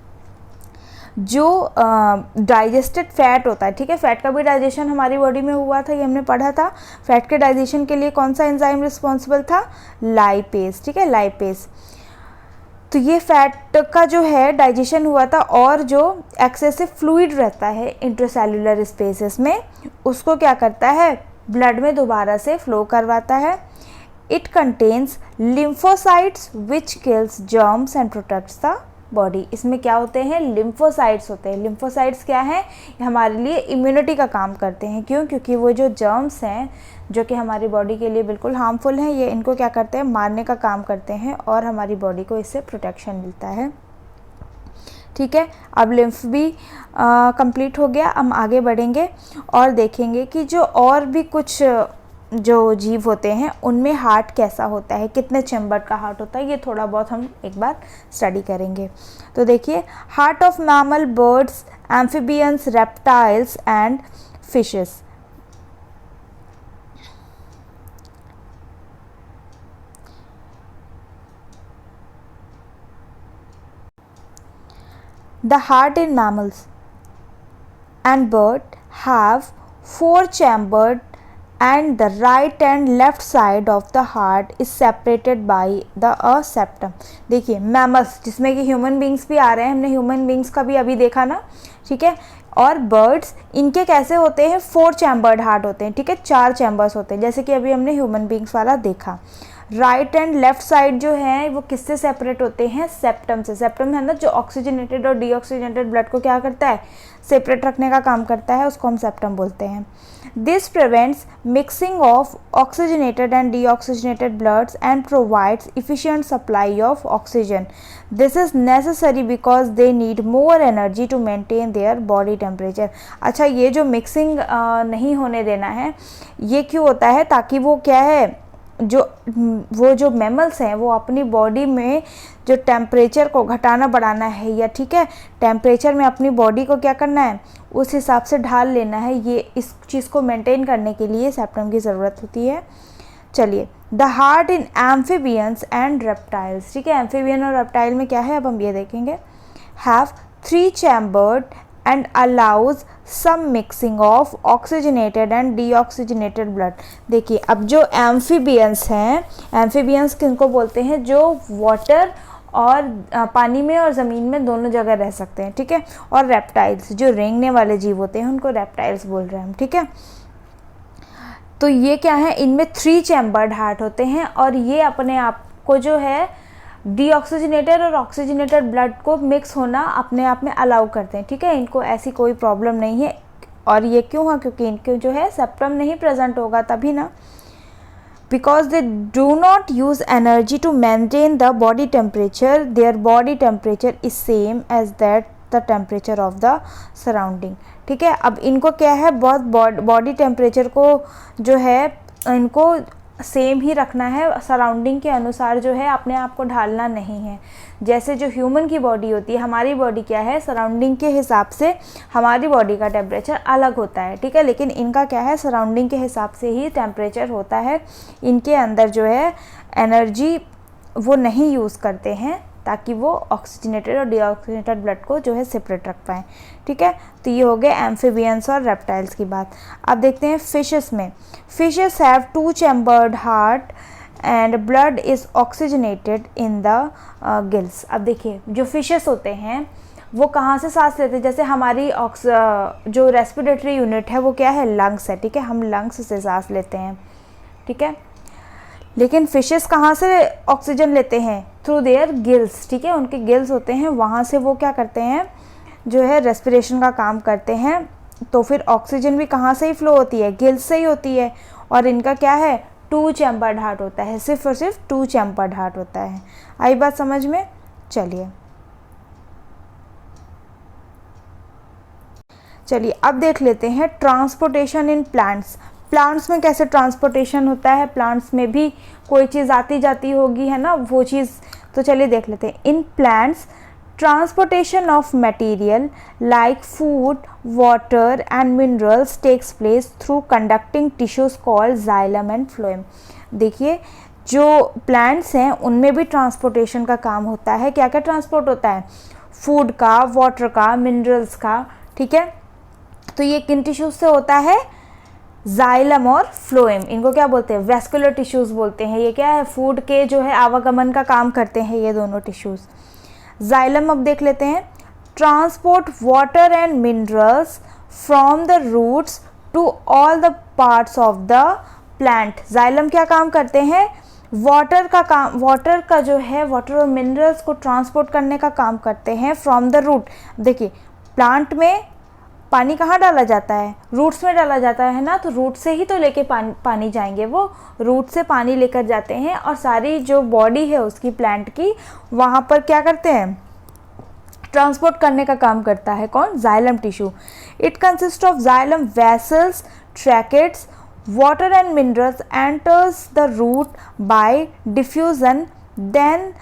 जो डाइजेस्टेड फैट होता है, ठीक है, फैट का भी डाइजेशन हमारी बॉडी में हुआ था, ये हमने पढ़ा था। फैट के डाइजेशन के लिए कौन सा एंजाइम रिस्पॉन्सिबल था, लाइपेज, ठीक है, लाइपेज। तो ये फैट का जो है डाइजेशन हुआ था, और जो एक्सेसिव फ्लूइड रहता है इंट्रासेल्युलर स्पेसेस में, उसको क्या करता है, ब्लड में दोबारा से फ्लो करवाता है। It contains lymphocytes which kills germs and protects the body. इसमें क्या होते हैं, लिम्फोसाइट्स होते हैं। लिम्फोसाइट्स क्या हैं, हमारे लिए इम्यूनिटी का काम करते हैं। क्यों, क्योंकि वो जो जर्म्स हैं जो कि हमारी बॉडी के लिए बिल्कुल हार्मफुल हैं, ये इनको क्या करते हैं, मारने का काम करते हैं, और हमारी बॉडी को इससे प्रोटेक्शन मिलता है, ठीक है। अब लिम्फ भी कंप्लीट हो गया। हम आगे बढ़ेंगे और देखेंगे कि जो और भी कुछ जो जीव होते हैं उनमें हार्ट कैसा होता है, कितने चैम्बर का हार्ट होता है, ये थोड़ा बहुत हम एक बार स्टडी करेंगे। तो देखिए, heart of mammal, birds, amphibians, reptiles and fishes. The heart in mammals and bird have 4 chambers and the right and left side of the heart is separated by the septum. देखिए mammals, जिसमें कि human beings भी आ रहे हैं, हमने human beings का भी अभी देखा ना, ठीक है, और बर्ड्स, इनके कैसे होते हैं, 4 चैम्बर्ड हार्ट होते हैं, ठीक है, 4 चैम्बर्स होते हैं, जैसे कि अभी हमने ह्यूमन बींग्स वाला देखा। राइट एंड लेफ्ट साइड जो है वो किससे सेपरेट होते हैं, सेप्टम से। सेप्टम है ना जो ऑक्सीजनेटेड और डीऑक्सीजनेटेड ब्लड को क्या करता है, सेपरेट रखने का काम करता है, उसको हम सेप्टम बोलते हैं। This prevents mixing of oxygenated and deoxygenated bloods and provides efficient supply of oxygen. This is necessary because they need more energy to maintain their body temperature. अच्छा, ये जो मिक्सिंग नहीं होने देना है, ये क्यों होता है, ताकि वो क्या है, जो मैमल्स हैं वो अपनी बॉडी में जो टेम्परेचर को घटाना बढ़ाना है, या ठीक है, टेम्परेचर में अपनी बॉडी को क्या करना है, उस हिसाब से ढाल लेना है, ये इस चीज़ को मेंटेन करने के लिए सेप्टम की ज़रूरत होती है। चलिए, the heart in amphibians and reptiles, ठीक है, एम्फीबियन और रेप्टाइल में क्या है, अब हम ये देखेंगे। Have 3 chambered and allows some mixing of oxygenated and deoxygenated blood। देखिए अब जो एम्फीबियंस हैं, एम्फीबियंस किनको बोलते हैं, जो वाटर और पानी में और ज़मीन में दोनों जगह रह सकते हैं, ठीक है। और रेप्टाइल्स जो रेंगने वाले जीव होते हैं उनको रेप्टाइल्स बोल रहे हैं हम, ठीक है। तो ये क्या है, इनमें 3 चैम्बर्ड हार्ट होते हैं और ये अपने आप को जो है डीऑक्सीजनेटेड और ऑक्सीजनेटेड ब्लड को मिक्स होना अपने आप में अलाउ करते हैं, ठीक है। इनको ऐसी कोई प्रॉब्लम नहीं है। और ये क्यों है, क्योंकि इनके जो है सेप्टम नहीं प्रेजेंट होगा तभी ना, because they do not use energy to maintain the body temperature, their body temperature is same as that the temperature of the surrounding, ठीक है। अब इनको क्या है, बहुत बॉडी टेम्परेचर को जो है इनको सेम ही रखना है, सराउंडिंग के अनुसार जो है अपने आप को ढालना नहीं है। जैसे जो ह्यूमन की बॉडी होती है, हमारी बॉडी क्या है, सराउंडिंग के हिसाब से हमारी बॉडी का टेम्परेचर अलग होता है, ठीक है। लेकिन इनका क्या है, सराउंडिंग के हिसाब से ही टेम्परेचर होता है। इनके अंदर जो है एनर्जी वो नहीं यूज़ करते हैं ताकि वो ऑक्सीजनेटेड और डीऑक्सीजनेटेड ब्लड को जो है सेपरेट रख पाएँ, ठीक है। तो ये हो गए एम्फीबियंस और रेप्टाइल्स की बात। अब देखते हैं फिशेस में। Fishes have 2 chambered heart and blood is oxygenated in the gills. अब देखिए जो फिशेस होते हैं वो कहाँ से सांस लेते हैं, जैसे हमारी जो रेस्पिरेटरी यूनिट है वो क्या है, लंग्स है, ठीक है। हम लंग्स से सांस लेते हैं, ठीक है। लेकिन फिशेस कहाँ से ऑक्सीजन लेते हैं, थ्रू देयर गिल्स, ठीक है। उनके गिल्स होते हैं, वहाँ से वो क्या करते हैं, जो है रेस्पिरेशन का काम करते हैं। तो फिर ऑक्सीजन भी कहाँ से ही फ्लो होती है, गिल्स से ही होती है। और इनका क्या है, 2 चैम्बर्ड हार्ट होता है, सिर्फ और सिर्फ 2 चैम्बर्ड हार्ट होता है। आई बात समझ में? चलिए अब देख लेते हैं ट्रांसपोर्टेशन इन प्लांट्स। प्लांट्स में कैसे ट्रांसपोर्टेशन होता है, प्लांट्स में भी कोई चीज़ आती जाती होगी, है ना, वो चीज़। तो चलिए देख लेते हैं। In plants transportation of material like food, water and minerals takes place through conducting tissues called xylem and phloem. देखिए जो प्लांट्स हैं उनमें भी ट्रांसपोर्टेशन का काम होता है। क्या क्या ट्रांसपोर्ट होता है, फूड का, वाटर का, मिनरल्स का, ठीक है। तो ये किन टिश्यूज से होता है, जाइलम और फ्लोएम। इनको क्या बोलते हैं, वेस्कुलर टिश्यूज बोलते हैं। ये क्या है, फूड के जो है आवागमन का काम करते हैं ये दोनों टिश्यूज। जाइलम अब देख लेते हैं। Transport water and minerals from the roots to all the parts of the plant. Xylem क्या काम करते हैं, वाटर का जो है, वाटर और मिनरल्स को ट्रांसपोर्ट करने का काम करते हैं फ्रॉम द रूट। देखिए प्लांट में पानी कहाँ डाला जाता है, रूट्स में डाला जाता है ना, तो रूट से ही तो लेके पानी जाएंगे, वो रूट से पानी लेकर जाते हैं। और सारी जो बॉडी है उसकी, प्लांट की, वहाँ पर क्या करते हैं, ट्रांसपोर्ट करने का काम करता है कौन, xylem tissue. It consist of xylem vessels, tracheids, water and minerals enters the root by diffusion, then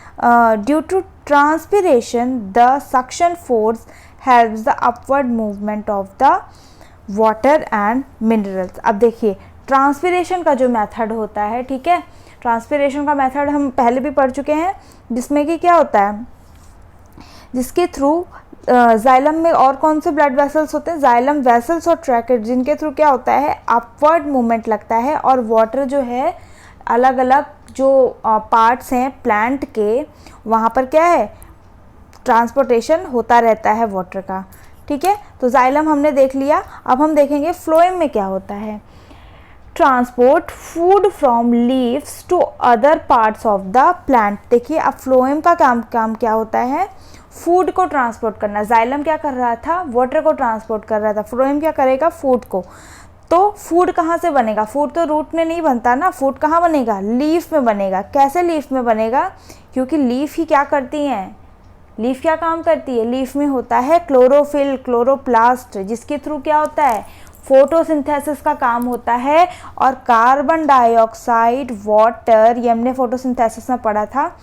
due to transpiration the suction force helps the upward movement of the water and minerals। अब देखिए transpiration का जो method होता है, ठीक है, transpiration का method हम पहले भी पढ़ चुके हैं, जिसमें कि क्या होता है, जिसके थ्रू जाइलम में और कौन से ब्लड वेसल्स होते हैं, जाइलम वेसल्स और ट्रैकेट, जिनके थ्रू क्या होता है, अपवर्ड मूवमेंट लगता है। और वाटर जो है, अलग अलग जो पार्ट्स हैं प्लांट के, वहाँ पर क्या है, ट्रांसपोर्टेशन होता रहता है वाटर का, ठीक है। तो जाइलम हमने देख लिया। अब हम देखेंगे फ्लोएम में क्या होता है। Transport food from leaves to other parts of the plant. देखिए अब फ्लोएम का काम क्या होता है, फूड को ट्रांसपोर्ट करना। जाइलम क्या कर रहा था, वाटर को ट्रांसपोर्ट कर रहा था, फ्लोएम क्या करेगा, फूड को। तो फूड कहाँ से बनेगा, फूड तो रूट में नहीं बनता ना, फूड कहाँ बनेगा, लीफ में बनेगा। कैसे लीफ में बनेगा, क्योंकि लीफ ही क्या करती हैं, लीफ क्या काम करती है, लीफ में होता है क्लोरोफिल, क्लोरोप्लास्ट, जिसके थ्रू क्या होता है, फोटोसिंथेसिस का काम होता है। और कार्बन डाइऑक्साइड, वाटर, ये हमने फोटोसिंथेसिस में पढ़ा था।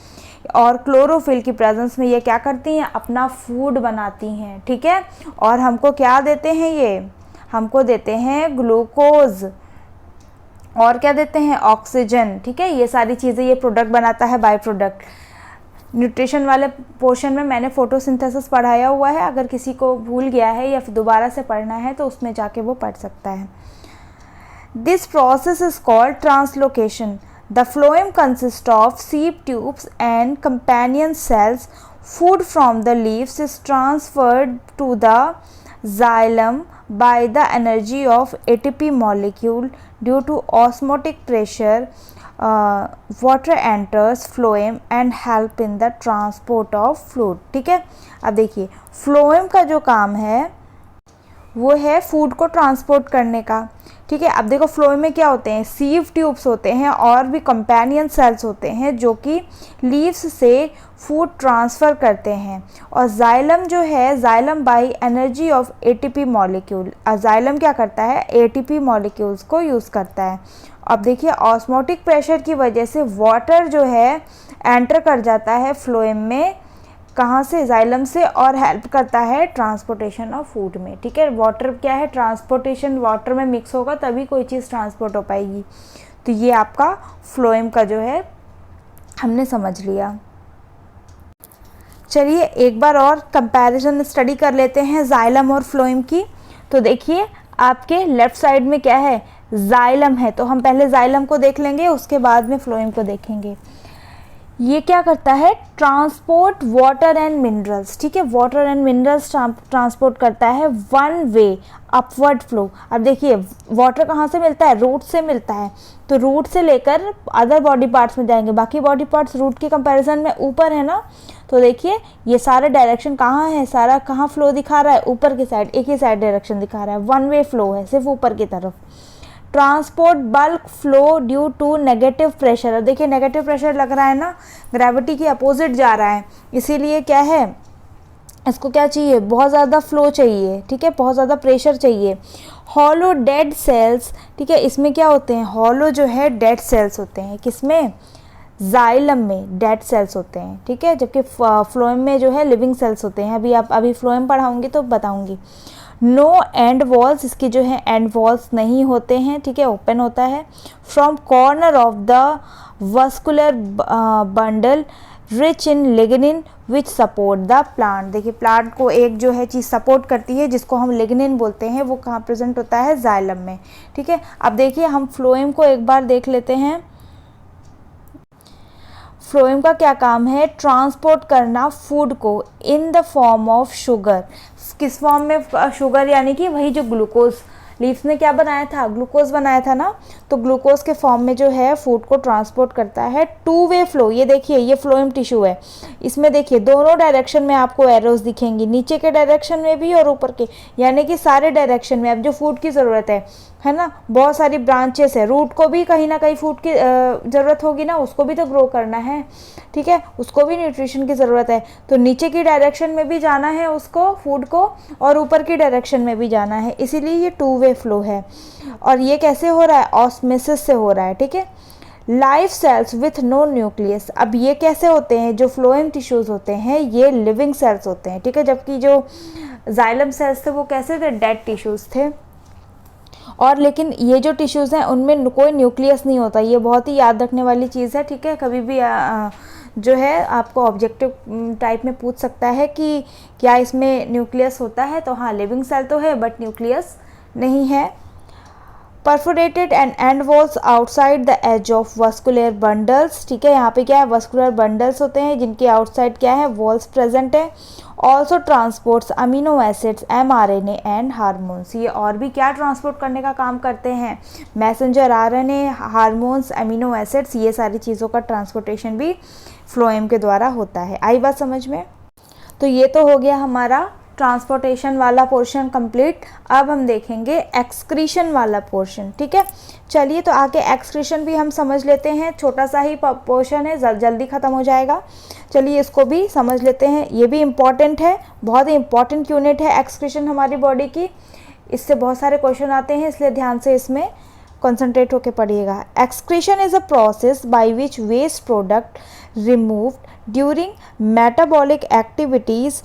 और क्लोरोफिल की प्रेजेंस में ये क्या करती हैं, अपना फूड बनाती हैं, ठीक है। और हमको क्या देते हैं, ये हमको देते हैं ग्लूकोज, और क्या देते हैं, ऑक्सीजन, ठीक है। ये सारी चीज़ें ये प्रोडक्ट बनाता है, बाय प्रोडक्ट। न्यूट्रिशन वाले पोर्शन में मैंने फोटोसिंथेसिस पढ़ाया हुआ है, अगर किसी को भूल गया है या फिर दोबारा से पढ़ना है तो उसमें जाके वो पढ़ सकता है। This process is called translocation. The phloem consist of sieve tubes and companion cells. Food from the leaves is transferred to the xylem by the energy of ATP molecule due to osmotic pressure. Water enters phloem and help in the transport of fluid। ठीक है, अब देखिए phloem का जो काम है वो है फूड को ट्रांसपोर्ट करने का। ठीक है, अब देखो फ्लोएम में क्या होते हैं, सीव ट्यूब्स होते हैं और भी कंपेनियन सेल्स होते हैं जो कि लीव्स से फूड ट्रांसफ़र करते हैं। और जाइलम जो है, xylem by energy of ATP molecule, xylem क्या करता है, एटीपी मॉलिक्यूल्स को यूज़ करता है। अब देखिए ऑस्मोटिक प्रेशर की वजह से वाटर जो है एंटर कर जाता है फ्लोएम में, कहाँ से, जाइलम से, और हेल्प करता है ट्रांसपोर्टेशन ऑफ फूड में। ठीक है, वाटर क्या है, ट्रांसपोर्टेशन, वाटर में मिक्स होगा तभी कोई चीज़ ट्रांसपोर्ट हो पाएगी। तो ये आपका फ्लोएम का जो है हमने समझ लिया। चलिए एक बार और कंपैरिजन स्टडी कर लेते हैं जाइलम और फ्लोएम की। तो देखिए आपके लेफ्ट साइड में क्या है, जाइलम है, तो हम पहले जाइलम को देख लेंगे, उसके बाद में फ्लोएम को देखेंगे। ये क्या करता है, ट्रांसपोर्ट वाटर एंड मिनरल्स। ठीक है, वाटर एंड मिनरल्स ट्रांसपोर्ट करता है वन वे अपवर्ड फ्लो। अब देखिए वाटर कहाँ से मिलता है, रूट से मिलता है, तो रूट से लेकर अदर बॉडी पार्ट्स में जाएंगे। बाकी बॉडी पार्ट्स रूट के कंपैरिजन में ऊपर है ना, तो देखिए ये सारा डायरेक्शन कहाँ है, सारा कहाँ फ्लो दिखा रहा है, ऊपर की साइड, एक ही साइड डायरेक्शन दिखा रहा है, वन वे फ्लो है सिर्फ ऊपर की तरफ। Transport bulk flow due to negative pressure. देखिए नेगेटिव प्रेशर लग रहा है ना, ग्रेविटी के अपोजिट जा रहा है, इसीलिए क्या है, इसको क्या चाहिए, बहुत ज़्यादा फ्लो चाहिए। ठीक है, बहुत ज़्यादा प्रेशर चाहिए। हॉलो डेड सेल्स, ठीक है, इसमें क्या होते हैं, हॉलो जो है डेड सेल्स होते हैं, किसमें, जाइलम में डेड सेल्स होते हैं। ठीक है, जबकि फ्लोएम में जो है लिविंग सेल्स होते हैं। अभी फ्लोएम पढ़ाऊंगी तो बताऊंगी। नो एंड वॉल्स, इसकी जो है एंड वॉल्स नहीं होते हैं। ठीक है, ओपन होता है। From corner of the vascular bundle rich in lignin which support the plant. देखिए प्लांट को एक जो है चीज़ सपोर्ट करती है जिसको हम लिग्निन बोलते हैं, वो कहाँ प्रेजेंट होता है, जाइलम में। ठीक है, अब देखिए हम फ्लोएम को एक बार देख लेते हैं। फ्लोएम का क्या काम है, ट्रांसपोर्ट करना फूड को in the form of sugar. किस फॉर्म में, शुगर यानी कि वही जो ग्लूकोज, लीव्स ने क्या बनाया था, ग्लूकोज बनाया था ना, तो ग्लूकोज के फॉर्म में जो है फूड को ट्रांसपोर्ट करता है। टू वे फ्लो, ये देखिए ये फ्लोएम टिश्यू है, इसमें देखिए दोनों डायरेक्शन में आपको एरोज दिखेंगी, नीचे के डायरेक्शन में भी और ऊपर के, यानी कि सारे डायरेक्शन में। अब जो फूड की ज़रूरत है ना, बहुत सारी ब्रांचेस है, रूट को भी कहीं ना कहीं फूड की ज़रूरत होगी ना, उसको भी तो ग्रो करना है। ठीक है, उसको भी न्यूट्रिशन की ज़रूरत है, तो नीचे की डायरेक्शन में भी जाना है उसको, फूड को, और ऊपर की डायरेक्शन में भी जाना है, इसीलिए ये टू वे फ्लो है। और ये कैसे हो रहा है, ऑस्मोसिस से हो रहा है। ठीक है, life cells with no nucleus, अब ये कैसे होते हैं, जो फ्लोएम टिश्यूज़ होते हैं ये लिविंग सेल्स होते हैं। ठीक है, जबकि जो जाइलम सेल्स थे वो कैसे थे, डेड टिश्यूज़ थे। और लेकिन ये जो टिश्यूज़ हैं उनमें कोई न्यूक्लियस नहीं होता, ये बहुत ही याद रखने वाली चीज़ है। ठीक है, कभी भी जो है आपको ऑब्जेक्टिव टाइप में पूछ सकता है कि क्या इसमें न्यूक्लियस होता है, तो हाँ लिविंग सेल तो है बट न्यूक्लियस नहीं है। Perforated end end walls outside the edge of vascular bundles. ठीक है, यहाँ पे क्या है, वस्कुलर बंडल्स होते हैं जिनके आउटसाइड क्या है, वॉल्स प्रेजेंट है। Also transports amino acids, mRNA and hormones, ये और भी क्या ट्रांसपोर्ट करने का काम करते हैं, messenger RNA, hormones, amino acids, ये सारी चीज़ों का ट्रांसपोर्टेशन भी फ्लोएम के द्वारा होता है। आई बात समझ में। तो ये तो हो गया हमारा ट्रांसपोर्टेशन वाला पोर्शन कंप्लीट। अब हम देखेंगे एक्सक्रीशन वाला पोर्शन। ठीक है, चलिए तो आगे एक्सक्रीशन भी हम समझ लेते हैं, छोटा सा ही पोर्शन है, जल्दी ख़त्म हो जाएगा। चलिए इसको भी समझ लेते हैं, ये भी इम्पॉर्टेंट है, बहुत ही इम्पॉर्टेंट यूनिट है एक्सक्रीशन हमारी बॉडी की, इससे बहुत सारे क्वेश्चन आते हैं, इसलिए ध्यान से इसमें कंसंट्रेट होकर पढ़िएगा। Excretion is a process by which waste product removed during metabolic activities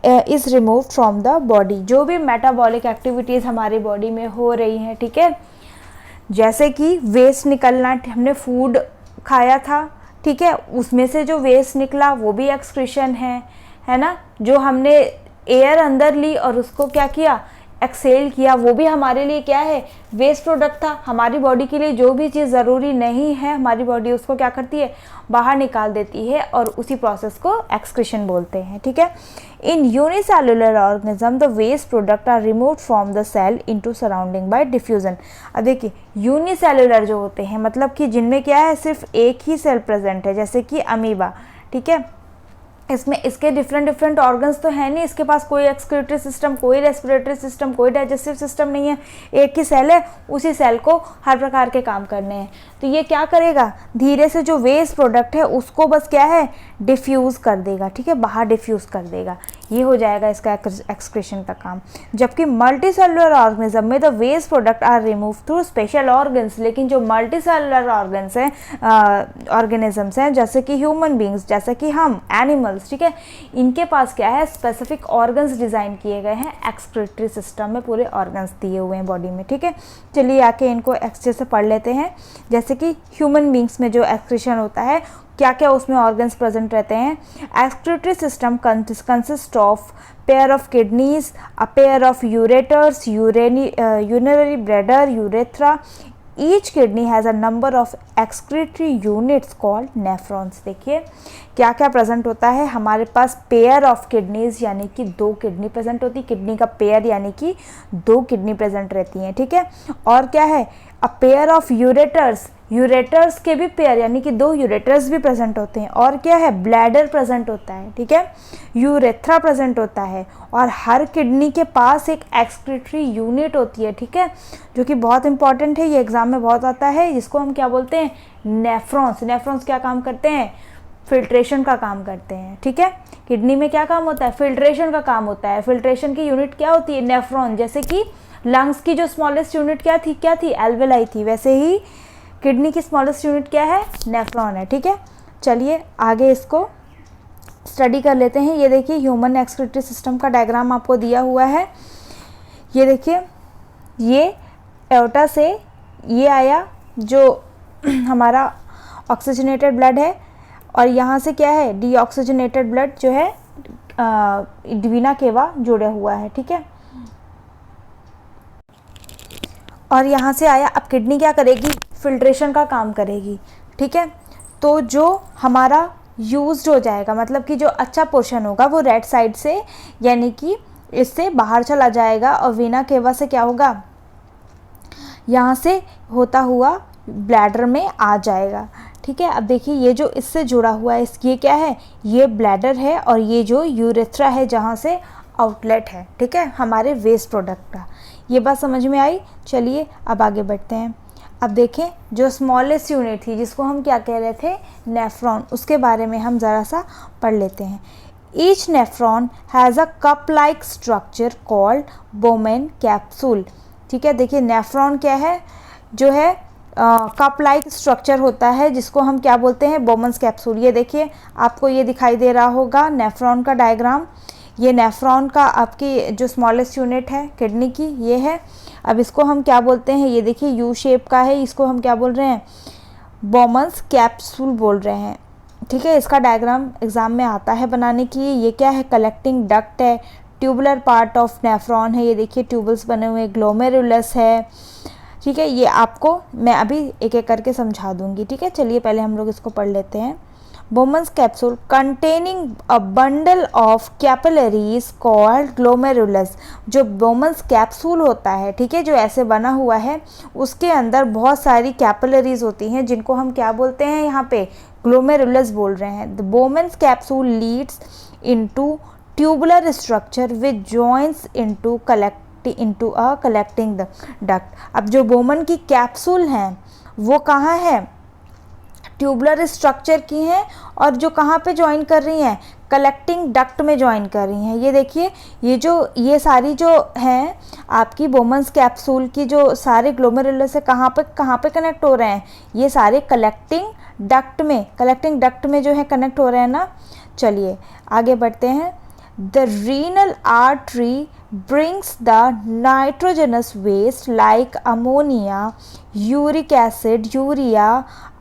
is remove from the body. जो भी मेटाबॉलिक एक्टिविटीज़ हमारी बॉडी में हो रही हैं, ठीक है, जैसे कि वेस्ट निकलना, हमने फूड खाया था, ठीक है, उसमें से जो वेस्ट निकला वो भी एक्सक्रीशन है ना। जो हमने एयर अंदर ली और उसको क्या किया, एक्सेल किया, वो भी हमारे लिए क्या है, वेस्ट प्रोडक्ट था। हमारी बॉडी के लिए जो भी चीज़ ज़रूरी नहीं है, हमारी बॉडी उसको क्या करती है, बाहर निकाल देती है, और उसी प्रोसेस को एक्सक्रीशन बोलते हैं। ठीक है, in unicellular organism the waste product are removed from the cell into surrounding by diffusion. अब देखिए, यूनिसेलुलर जो होते हैं मतलब कि जिनमें क्या है, सिर्फ एक ही सेल प्रेजेंट है, जैसे कि अमीबा। ठीक है, इसमें इसके डिफरेंट ऑर्गन्स तो है नहीं, इसके पास कोई एक्सक्रीटरी सिस्टम, कोई रेस्पिरेटरी सिस्टम, कोई डाइजेस्टिव सिस्टम नहीं है, एक ही सेल है, उसी सेल को हर प्रकार के काम करने हैं। तो ये क्या करेगा, धीरे से जो वेस्ट प्रोडक्ट है उसको बस क्या है, डिफ्यूज़ कर देगा। ठीक है, बाहर डिफ्यूज़ कर देगा, ये हो जाएगा इसका एक्सक्रीशन का काम। जबकि मल्टी सेलुलर ऑर्गेनिज्म में the waste product are remove through special organs. लेकिन जो मल्टी सेलुलर ऑर्गन्स हैं, ऑर्गेनिजम्स हैं, जैसे कि ह्यूमन बींग्स, जैसे कि हम एनिमल्स, ठीक है, इनके पास क्या है, स्पेसिफिक ऑर्गन्स डिज़ाइन किए गए हैं, एक्सक्रीटरी सिस्टम में पूरे ऑर्गन्स दिए हुए हैं बॉडी में। ठीक है, चलिए आके इनको अच्छे से पढ़ लेते हैं। जैसे कि ह्यूमन बींग्स में जो एक्सक्रीशन होता है, क्या क्या उसमें ऑर्गन्स प्रेजेंट रहते हैं। Excretory system consist of pair of kidneys, a pair of ureters, urinary bladder, urethra. Each kidney has a number of excretory units called nephrons. देखिए क्या क्या प्रेजेंट होता है हमारे पास, पेयर ऑफ किडनीज यानी कि 2 किडनी प्रेजेंट होती है, किडनी का पेयर यानी कि 2 किडनी प्रेजेंट रहती हैं। ठीक है, और क्या है, a pair of ureters, ureters के भी पेयर यानी कि 2 यूरेटर्स भी प्रेजेंट होते हैं। और क्या है, ब्लैडर प्रेजेंट होता है। ठीक है, यूरेथ्रा प्रेजेंट होता है, और हर किडनी के पास एक एक्सक्रीटरी यूनिट होती है। ठीक है, जो कि बहुत इंपॉर्टेंट है, ये एग्जाम में बहुत आता है, जिसको हम क्या बोलते हैं, नेफ्रॉन्स। नेफ्रॉन्स क्या काम करते हैं, फिल्ट्रेशन का काम करते हैं। ठीक है, किडनी में क्या काम होता है, फिल्ट्रेशन का काम होता है। फिल्ट्रेशन की यूनिट क्या होती है, नेफ्रॉन। जैसे कि लंग्स की जो स्मॉलेस्ट यूनिट क्या थी, एल्वेलाई थी, वैसे ही किडनी की स्मॉलेस्ट यूनिट क्या है, नेफ्रॉन है। ठीक है, चलिए आगे इसको स्टडी कर लेते हैं। ये देखिए ह्यूमन एक्सक्रीटरी सिस्टम का डायग्राम आपको दिया हुआ है। ये देखिए, ये एओर्टा से ये आया जो हमारा ऑक्सीजनेटेड ब्लड है, और यहाँ से क्या है, डीऑक्सीजनेटेड ब्लड जो है वीना केवा जुड़ा हुआ है। ठीक है, और यहाँ से आया, अब किडनी क्या करेगी, फिल्ट्रेशन का काम करेगी। ठीक है, तो जो हमारा यूज्ड हो जाएगा, मतलब कि जो अच्छा पोर्शन होगा वो राइट साइड से यानी कि इससे बाहर चला जाएगा, और वीना केवा से क्या होगा, यहाँ से होता हुआ ब्लैडर में आ जाएगा। ठीक है, अब देखिए ये जो इससे जुड़ा हुआ है, ये क्या है, ये ब्लैडर है, और ये जो यूरेथ्रा है जहाँ से आउटलेट है। ठीक है, हमारे वेस्ट प्रोडक्ट का। ये बात समझ में आई। चलिए अब आगे बढ़ते हैं। अब देखें जो स्मॉलेस्ट यूनिट थी जिसको हम क्या कह रहे थे, नेफ्रॉन, उसके बारे में हम ज़रा सा पढ़ लेते हैं। Each nephron has a cup like structure called Bowman capsule. ठीक है, देखिए नेफ्रॉन क्या है, जो है कप लाइक स्ट्रक्चर होता है, जिसको हम क्या बोलते हैं, बोमन्स कैप्सूल। ये देखिए आपको ये दिखाई दे रहा होगा नेफ्रॉन का डायग्राम। ये नेफ्रॉन का आपकी जो स्मॉलेस्ट यूनिट है किडनी की, ये है। अब इसको हम क्या बोलते हैं, ये देखिए यू शेप का है, इसको हम क्या बोल रहे हैं, बोमन्स कैप्सूल बोल रहे हैं। ठीक है, इसका डायग्राम एग्जाम में आता है बनाने की। ये क्या है, कलेक्टिंग डक्ट है, ट्यूबुलर पार्ट ऑफ नेफ्रॉन है। ये देखिए ट्यूबल्स बने हुए, ग्लोमेरुलस है। ठीक है, ये आपको मैं अभी एक एक करके समझा दूंगी। ठीक है, चलिए पहले हम लोग इसको पढ़ लेते हैं। Bowman's capsule containing a bundle of capillaries called glomerulus. जो बोमन्स कैप्सूल होता है, ठीक है, जो ऐसे बना हुआ है, उसके अंदर बहुत सारी कैपिलरीज होती हैं, जिनको हम क्या बोलते हैं, यहाँ पे ग्लोमेरुलस बोल रहे हैं। The Bowman's capsule Leeds into tubular structure which joints into collecting the duct. अब जो बोमन की कैप्सूल हैं वो कहाँ है, ट्यूबुलर स्ट्रक्चर की हैं, और जो कहाँ पे ज्वाइन कर रही हैं, कलेक्टिंग डक्ट में ज्वाइन कर रही हैं। ये देखिए ये सारी जो हैं आपकी बोमन्स कैप्सूल की, जो सारे ग्लोमेरुलस से कहाँ पे कनेक्ट हो रहे हैं, ये सारे कलेक्टिंग डक्ट में जो है कनेक्ट हो रहे हैं ना। चलिए आगे बढ़ते हैं। The renal artery brings the nitrogenous waste like ammonia, uric acid, urea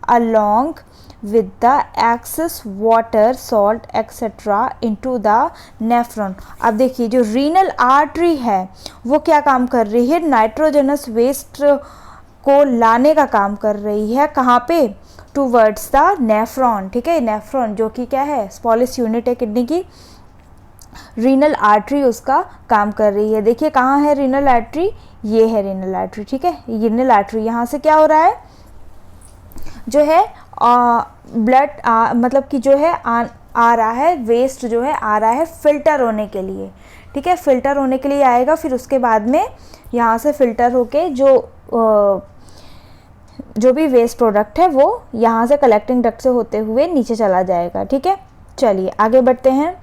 along with the excess water, salt etc. into the nephron। अब देखिए जो रीनल आर्टरी है वो क्या काम कर रही है, नाइट्रोजनस वेस्ट को लाने का काम कर रही है, कहाँ पे, टूवर्ड्स द नेफ्रॉन। ठीक है, नेफ्रॉन जो कि क्या है, स्मॉलेस्ट यूनिट है किडनी की, रीनल आर्टरी उसका काम कर रही है। देखिए कहाँ है रीनल आर्टरी, ये है रीनल आर्टरी। ठीक है, रीनल आर्टरी यहाँ से क्या हो रहा है, जो है ब्लड मतलब कि जो है आ रहा है, वेस्ट जो है आ रहा है फिल्टर होने के लिए। ठीक है, फिल्टर होने के लिए आएगा, फिर उसके बाद में यहाँ से फिल्टर होके जो भी वेस्ट प्रोडक्ट है वो यहाँ से कलेक्टिंग डक्ट से होते हुए नीचे चला जाएगा। ठीक है, चलिए आगे बढ़ते हैं।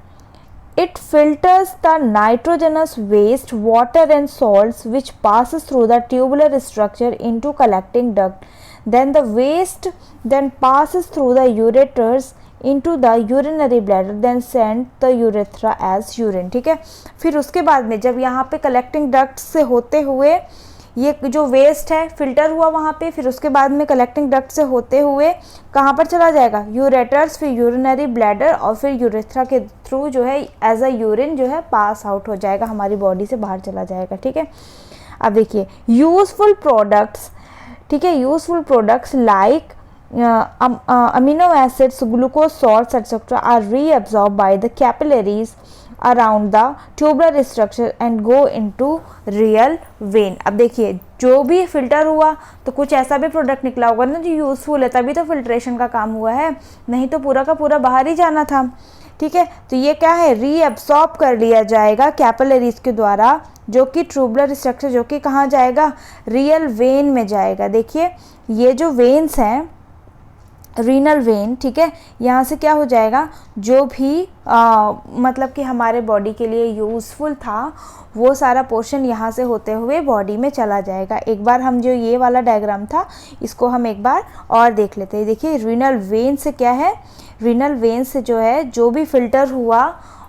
It filters the nitrogenous waste, water and salts which passes through the tubular structure into collecting duct. Then the waste then passes through the ureters into the urinary bladder, then send the urethra as urine। ठीक है, फिर उसके बाद में जब यहाँ पे collecting duct से होते हुए ये जो वेस्ट है फिल्टर हुआ वहाँ पे, फिर उसके बाद में कलेक्टिंग डक्ट से होते हुए कहाँ पर चला जाएगा, यूरेटर्स, फिर यूरिनरी ब्लैडर और फिर यूरेथ्रा के थ्रू जो है एज अ यूरिन जो है पास आउट हो जाएगा, हमारी बॉडी से बाहर चला जाएगा। ठीक है, अब देखिए यूजफुल प्रोडक्ट्स। ठीक है, useful products like amino acids, glucose, salts etcetera are reabsorb by the capillaries around the tubular structure and go into रियल वेन। अब देखिए जो भी फिल्टर हुआ तो कुछ ऐसा भी प्रोडक्ट निकला होगा ना जो यूज़फुल है, तभी तो फिल्ट्रेशन का काम हुआ है, नहीं तो पूरा का पूरा बाहर ही जाना था। ठीक है, तो ये क्या है, रीअब्सॉर्ब कर लिया जाएगा कैपिलरीज के द्वारा, जो कि ट्यूबुलर स्ट्रक्चर जो कि कहाँ जाएगा, रियल वेन में जाएगा। देखिए ये जो वेन्स हैं, रीनल वेन, ठीक है, यहाँ से क्या हो जाएगा, जो भी मतलब कि हमारे बॉडी के लिए यूज़फुल था वो सारा पोर्शन यहाँ से होते हुए बॉडी में चला जाएगा। एक बार हम जो ये वाला डायग्राम था इसको हम एक बार और देख लेते हैं। देखिए रीनल वेन से क्या है, रीनल वेन से जो है जो भी फिल्टर हुआ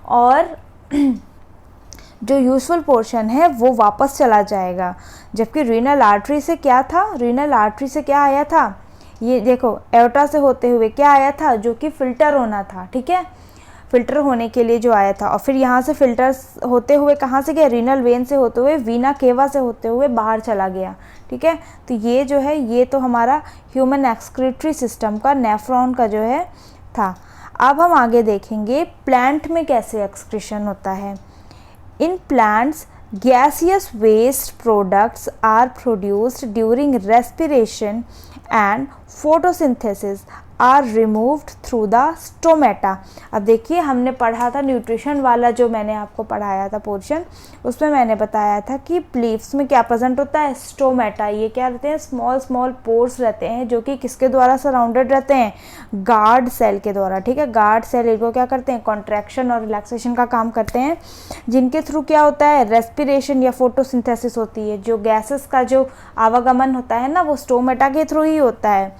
और जो यूज़फुल पोर्शन है वो वापस चला जाएगा। जबकि रीनल आर्टरी से क्या था, रीनल आर्टरी से क्या आया था, ये देखो एओर्टा से होते हुए क्या आया था, जो कि फ़िल्टर होना था। ठीक है, फ़िल्टर होने के लिए जो आया था, और फिर यहाँ से फ़िल्टर होते हुए कहाँ से गया, रीनल वेन से होते हुए वीना केवा से होते हुए बाहर चला गया। ठीक है, तो ये जो है ये तो हमारा ह्यूमन एक्सक्रीटरी सिस्टम का, नेफ्रॉन का जो है था। अब हम आगे देखेंगे प्लांट में कैसे एक्सक्रीशन होता है। In plants gaseous waste products are produced during respiration and photosynthesis are removed through the stomata। अब देखिए हमने पढ़ा था न्यूट्रिशन वाला, जो मैंने आपको पढ़ाया था पोर्शन, उसमें मैंने बताया था कि लीव्स में क्या प्रेजेंट होता है, स्टोमेटा। ये क्या रहते हैं, स्मॉल स्मॉल पोर्स रहते हैं जो कि किसके द्वारा सराउंडेड रहते हैं, गार्ड सेल के द्वारा। ठीक है, गार्ड सेल इनको क्या करते हैं, कॉन्ट्रैक्शन और रिलैक्सेशन का काम करते हैं, जिनके थ्रू क्या होता है, रेस्पिरेशन या फोटोसिंथेसिस होती है। जो गैसेस का जो आवागमन होता है ना वो स्टोमेटा के थ्रू ही होता है।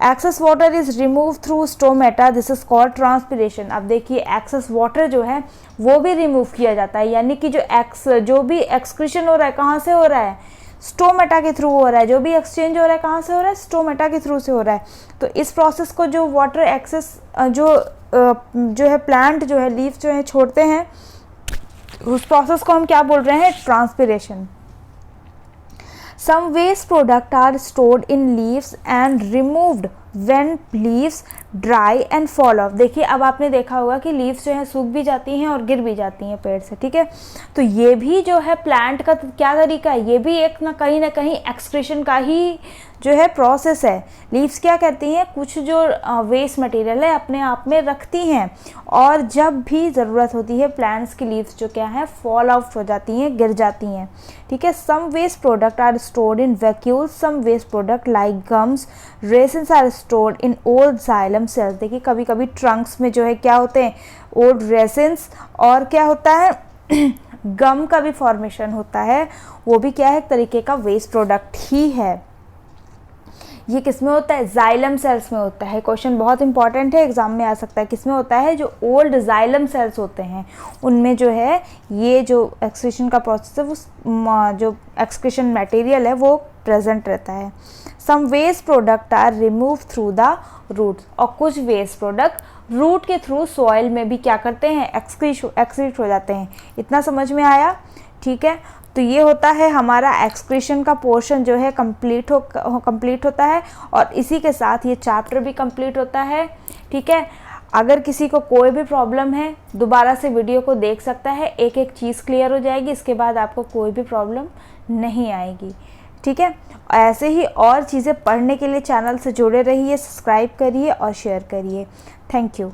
Excess water is remove through stomata, this is called transpiration. अब देखिए एक्सेस वाटर जो है वो भी रिमूव किया जाता है, यानी कि जो भी एक्सक्रीशन हो रहा है कहाँ से हो रहा है, स्टोमेटा के थ्रू हो रहा है। जो भी एक्सचेंज हो रहा है कहाँ से हो रहा है, स्टोमेटा के थ्रू से हो रहा है। तो इस प्रोसेस को जो वाटर एक्सेस जो है प्लांट जो है लीफ जो है छोड़ते हैं, उस प्रोसेस को हम क्या बोल रहे हैं, transpiration. Some waste products are stored in leaves and removed when leaves dry and fall off। देखिए अब आपने देखा होगा कि लीव्स जो है सूख भी जाती हैं और गिर भी जाती हैं पेड़ से। ठीक है, तो ये भी जो है प्लांट का क्या तरीका है, ये भी एक ना कहीं एक्सक्रीशन का ही जो है प्रोसेस है। लीव्स क्या करती हैं, कुछ जो वेस्ट मटेरियल है अपने आप में रखती हैं, और जब भी ज़रूरत होती है प्लांट्स की लीव्स जो क्या है फॉल आउट हो जाती हैं, गिर जाती हैं। ठीक है, some waste product are stored in vacuoles, some waste product like gums, resins are stored in old xylem cells. देखिए कभी कभी ट्रंक्स में जो है क्या होते हैं, ओल्ड रेसिन्स, और क्या होता है गम का भी फॉर्मेशन होता है, वो भी क्या है एक तरीके का वेस्ट प्रोडक्ट ही है। ये किस में होता है? जाइलम सेल्स में होता है। क्वेश्चन बहुत इंपॉर्टेंट है, एग्जाम में आ सकता है। किस में होता है? जो ओल्ड जाइलम सेल्स होते हैं उनमें जो है ये जो एक्सक्रीशन का प्रोसेस है वो जो एक्सक्रीशन मटेरियल है वो प्रेजेंट रहता है। Some waste product are remove through the roots, और कुछ वेस्ट प्रोडक्ट रूट के थ्रू सॉइल में भी क्या करते हैं? एक्सक्रीट हो जाते हैं। इतना समझ में आया? ठीक है, तो ये होता है हमारा एक्सक्रीशन का पोर्शन जो है कंप्लीट होता है, और इसी के साथ ये चैप्टर भी कंप्लीट होता है। ठीक है, अगर किसी को कोई भी प्रॉब्लम है दोबारा से वीडियो को देख सकता है, एक एक चीज़ क्लियर हो जाएगी, इसके बाद आपको कोई भी प्रॉब्लम नहीं आएगी। ठीक है, ऐसे ही और चीज़ें पढ़ने के लिए चैनल से जुड़े रहिए, सब्सक्राइब करिए और शेयर करिए। Thank you.